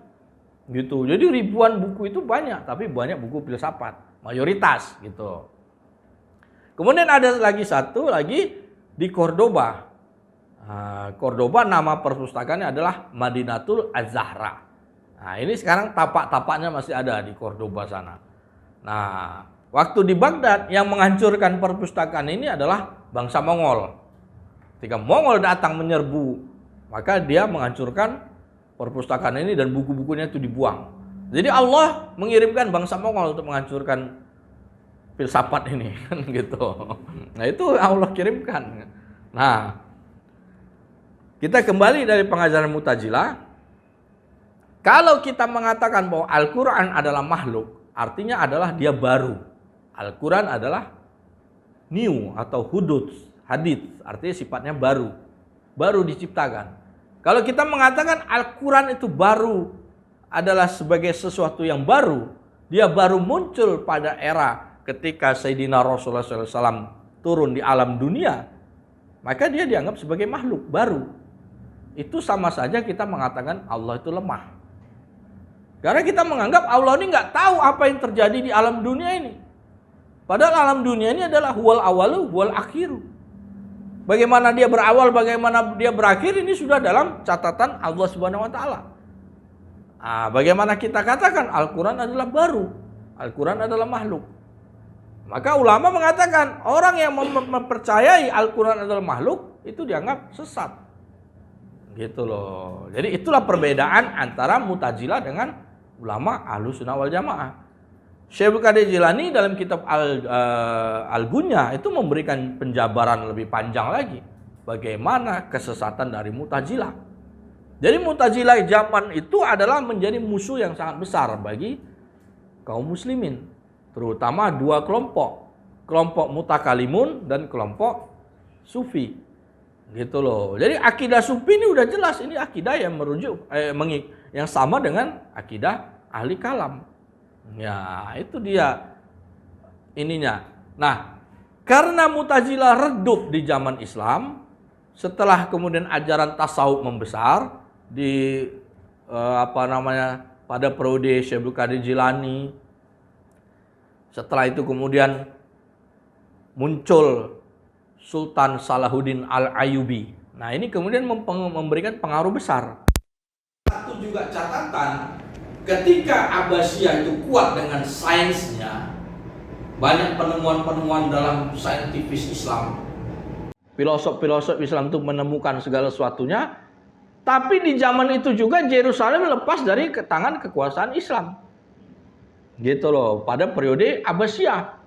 Gitu. Jadi ribuan buku itu banyak, tapi banyak buku filsafat, mayoritas gitu. Kemudian ada lagi satu lagi di Cordoba. Cordoba nama perpustakaannya adalah Madinatul Az-Zahra. Nah, ini sekarang tapak-tapaknya masih ada di Cordoba sana. Nah, waktu di Baghdad yang menghancurkan perpustakaan ini adalah bangsa Mongol. Ketika Mongol datang menyerbu, maka dia menghancurkan perpustakaan ini dan buku-bukunya itu dibuang. Jadi Allah mengirimkan bangsa Mongol untuk menghancurkan filsafat ini, kan gitu. Nah, itu Allah kirimkan. Nah, kita kembali dari pengajaran Mu'tazilah. Kalau kita mengatakan bahwa Al-Quran adalah makhluk, artinya adalah dia baru. Al-Quran adalah new atau hadits, artinya sifatnya baru diciptakan. Kalau kita mengatakan Al-Quran itu baru, adalah sebagai sesuatu yang baru, dia baru muncul pada era ketika Sayyidina Rasulullah SAW turun di alam dunia, maka dia dianggap sebagai makhluk baru. Itu sama saja kita mengatakan Allah itu lemah. Karena kita menganggap Allah ini nggak tahu apa yang terjadi di alam dunia ini. Padahal alam dunia ini adalah huwal awalu, huwal akhiru. Bagaimana dia berawal, bagaimana dia berakhir, ini sudah dalam catatan Allah Subhanahu wa Ta'ala. Bagaimana kita katakan Al-Quran adalah baru, Al-Quran adalah makhluk. Maka ulama mengatakan orang yang mempercayai Al-Quran adalah makhluk itu dianggap sesat. Gitu loh. Jadi itulah perbedaan antara Mu'tazilah dengan ulama Ahlussunnah wal Jamaah. Syekh Abdul Qadir Jilani dalam kitab Al-Gunya itu memberikan penjabaran lebih panjang lagi bagaimana kesesatan dari Mu'tazilah. Jadi Mu'tazilah zaman itu adalah menjadi musuh yang sangat besar bagi kaum muslimin, terutama dua kelompok Mutakalimun dan kelompok Sufi. Gitu loh. Jadi akidah Sufi ini udah jelas, ini akidah yang merujuk yang sama dengan akidah ahli kalam. Ya, itu dia ininya. Nah, karena Mu'tazilah redup di zaman Islam, setelah kemudian ajaran tasawuf membesar di pada periode Syekh Abdul Qadir Jilani. Setelah itu kemudian muncul Sultan Salahuddin Al-Ayyubi. Nah, ini kemudian memberikan pengaruh besar. Satu juga catatan, ketika Abbasiyah itu kuat dengan sainsnya, banyak penemuan-penemuan dalam saintifis Islam. Filosof-filosof Islam itu menemukan segala sesuatunya, tapi di zaman itu juga Yerusalem lepas dari tangan kekuasaan Islam. Gitu loh, pada periode Abbasiyah.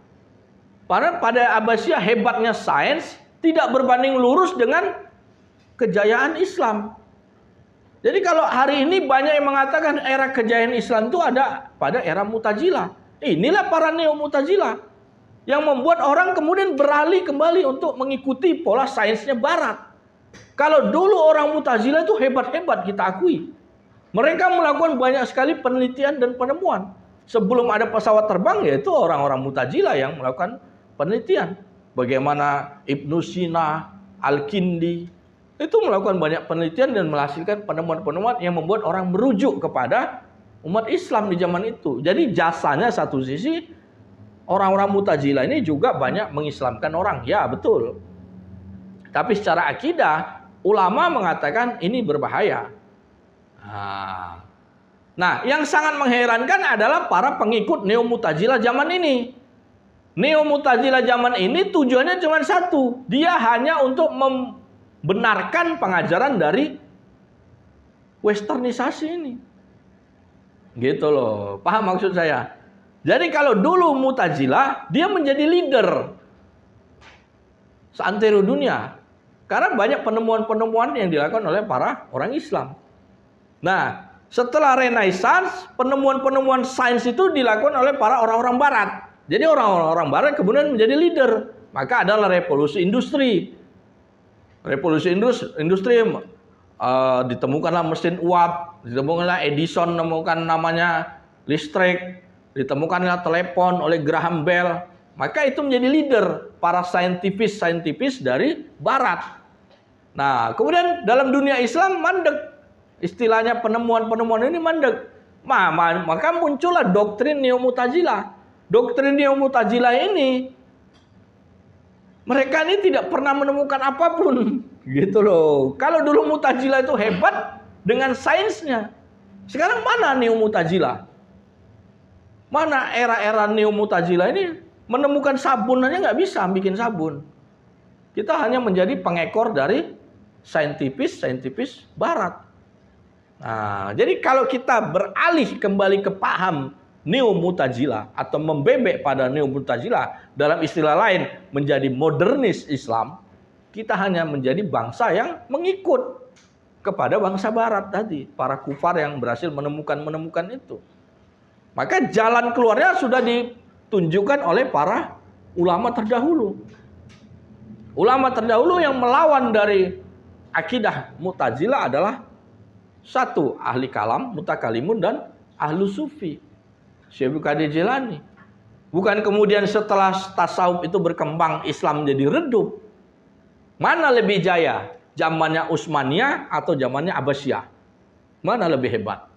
Pada Abbasiyah hebatnya sains tidak berbanding lurus dengan kejayaan Islam. Jadi kalau hari ini banyak yang mengatakan era kejayaan Islam itu ada pada era Mu'tazilah. Inilah para neo-Mu'tazilah yang membuat orang kemudian beralih kembali untuk mengikuti pola sainsnya Barat. Kalau dulu orang Mu'tazilah itu hebat-hebat, kita akui. Mereka melakukan banyak sekali penelitian dan penemuan. Sebelum ada pesawat terbang, yaitu orang-orang Mu'tazilah yang melakukan penelitian. Bagaimana Ibnu Sina, Al-Kindi itu melakukan banyak penelitian dan menghasilkan penemuan-penemuan yang membuat orang merujuk kepada umat Islam di zaman itu. Jadi jasanya satu sisi, orang-orang Mu'tazilah ini juga banyak mengislamkan orang. Ya, betul. Tapi secara akidah, ulama mengatakan ini berbahaya. Nah, yang sangat mengherankan adalah para pengikut Neo-Mu'tazilah zaman ini. Neo-Mu'tazilah zaman ini tujuannya cuma satu. Dia hanya untuk membenarkan pengajaran dari westernisasi ini. Gitu loh. Paham maksud saya? Jadi kalau dulu Mu'tazilah, dia menjadi leader seantero dunia. Karena banyak penemuan-penemuan yang dilakukan oleh para orang Islam. Nah, setelah Renaissance, penemuan-penemuan sains itu dilakukan oleh para orang-orang Barat. Jadi orang-orang Barat kemudian menjadi leader. Maka adalah revolusi industri. Revolusi industri ditemukanlah mesin uap, ditemukanlah Edison, menemukan namanya listrik, ditemukanlah telepon oleh Graham Bell. Maka itu menjadi leader para saintifis dari Barat. Nah, kemudian dalam dunia Islam mandek. Istilahnya penemuan-penemuan ini mandek. Maka muncullah doktrin Neo-Mu'tazilah. Doktrin Neo-Mu'tazilah ini Mereka ini tidak pernah menemukan apapun, gitu loh. Kalau dulu Mu'tazilah itu hebat dengan sainsnya, sekarang mana Neo Mu'tazilah? Mana era-era Neo Mu'tazilah ini menemukan sabun aja nggak bisa bikin sabun. Kita hanya menjadi pengekor dari saintifis Barat. Nah, jadi kalau kita beralih kembali ke paham Neo Mu'tazilah atau membebek pada Neo Mu'tazilah, dalam istilah lain menjadi modernis Islam, kita hanya menjadi bangsa yang mengikut kepada bangsa Barat tadi, para kufar yang berhasil menemukan itu. Maka jalan keluarnya sudah ditunjukkan oleh para ulama terdahulu. Ulama terdahulu yang melawan dari akidah Mu'tazilah adalah satu, ahli kalam, mutakalimun, dan ahlu sufi, Syekh Abdul Qadir Jilani. Bukan kemudian setelah tasawuf itu berkembang Islam jadi redup. Mana lebih jaya? Zamannya Utsmaniyah atau zamannya Abbasiyah? Mana lebih hebat?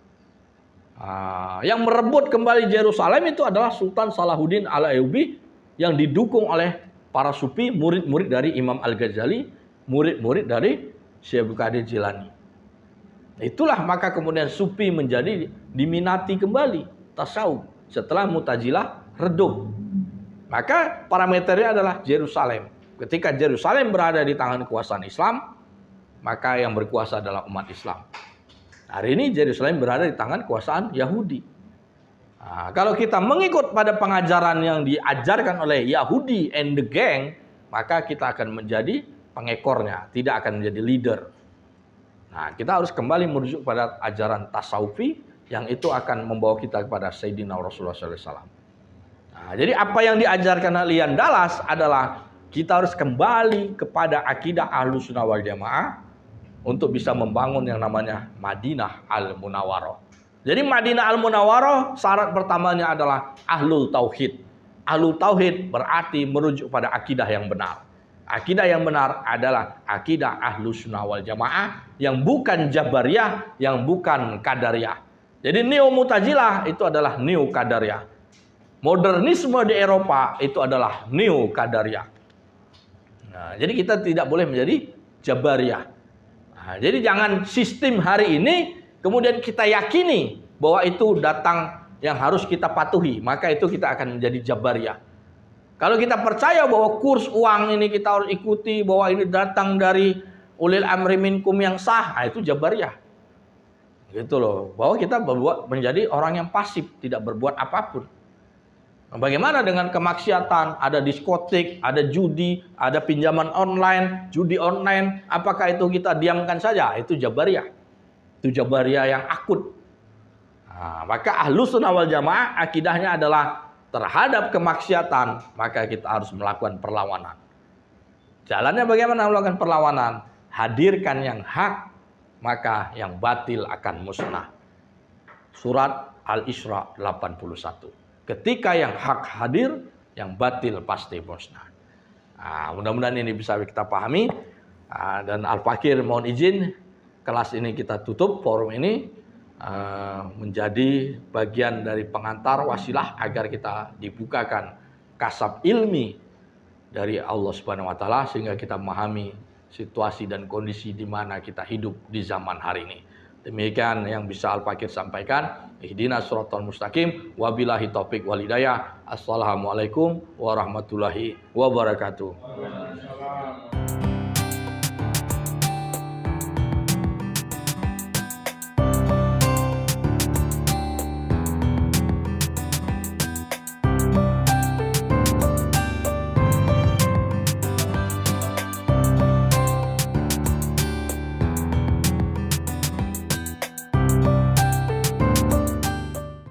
Yang merebut kembali Yerusalem itu adalah Sultan Salahuddin Al-Ayyubi yang didukung oleh para sufi, murid-murid dari Imam Al-Ghazali, murid-murid dari Syekh Abdul Qadir Jilani. Itulah maka kemudian sufi menjadi diminati kembali tasawuf setelah Mu'tazilah redup. Maka parameternya adalah Yerusalem. Ketika Yerusalem berada di tangan kekuasaan Islam, maka yang berkuasa adalah umat Islam. Hari ini Yerusalem berada di tangan kekuasaan Yahudi. Nah, kalau kita mengikut pada pengajaran yang diajarkan oleh Yahudi and the gang, maka kita akan menjadi pengekornya, tidak akan menjadi leader. Nah, kita harus kembali merujuk pada ajaran tasawufi yang itu akan membawa kita kepada Sayyidina Rasulullah SAW. Nah, jadi apa yang diajarkan oleh Ian Dallas adalah kita harus kembali kepada akidah Ahlus Sunnah wal Jamaah untuk bisa membangun yang namanya Madinah Al-Munawwarah. Jadi Madinah Al-Munawwarah syarat pertamanya adalah Ahlul Tauhid. Ahlul Tauhid berarti merujuk pada akidah yang benar. Akidah yang benar adalah akidah Ahlus Sunnah wal Jamaah yang bukan Jabariyah, yang bukan Qadariyah. Jadi Neo Mu'tazilah itu adalah Neo Qadariyah. Modernisme di Eropa itu adalah Neo Qadariyah. Nah, jadi kita tidak boleh menjadi Jabariyah. Nah, jadi jangan sistem hari ini kemudian kita yakini bahwa itu datang yang harus kita patuhi, maka itu kita akan menjadi Jabariyah. Kalau kita percaya bahwa kurs uang ini kita harus ikuti, bahwa ini datang dari ulil amri minkum yang sah, nah itu Jabariyah. Gitu loh, bahwa kita menjadi orang yang pasif, tidak berbuat apapun. Nah, bagaimana dengan kemaksiatan? Ada diskotik, ada judi, ada pinjaman online, judi online. Apakah itu kita diamkan saja? Itu Jabariyah. Itu Jabariyah yang akut. Nah, maka Ahlus Sunnah wal Jamaah akidahnya adalah terhadap kemaksiatan, maka kita harus melakukan perlawanan. Jalannya bagaimana melakukan perlawanan? Hadirkan yang hak, maka yang batil akan musnah. Surat Al-Isra 81. Ketika yang hak hadir, yang batil pasti musnah. Nah, mudah-mudahan ini bisa kita pahami. Dan Al-Fakir mohon izin, kelas ini kita tutup, forum ini. Menjadi bagian dari pengantar wasilah agar kita dibukakan kasab ilmi dari Allah Subhanahu wa taala sehingga kita memahami situasi dan kondisi di mana kita hidup di zaman hari ini. Demikian yang bisa Al-Fakir sampaikan. Ihdinas shiratal mustaqim, wabillahi taufik wal hidayah. Assalamualaikum warahmatullahi wabarakatuh.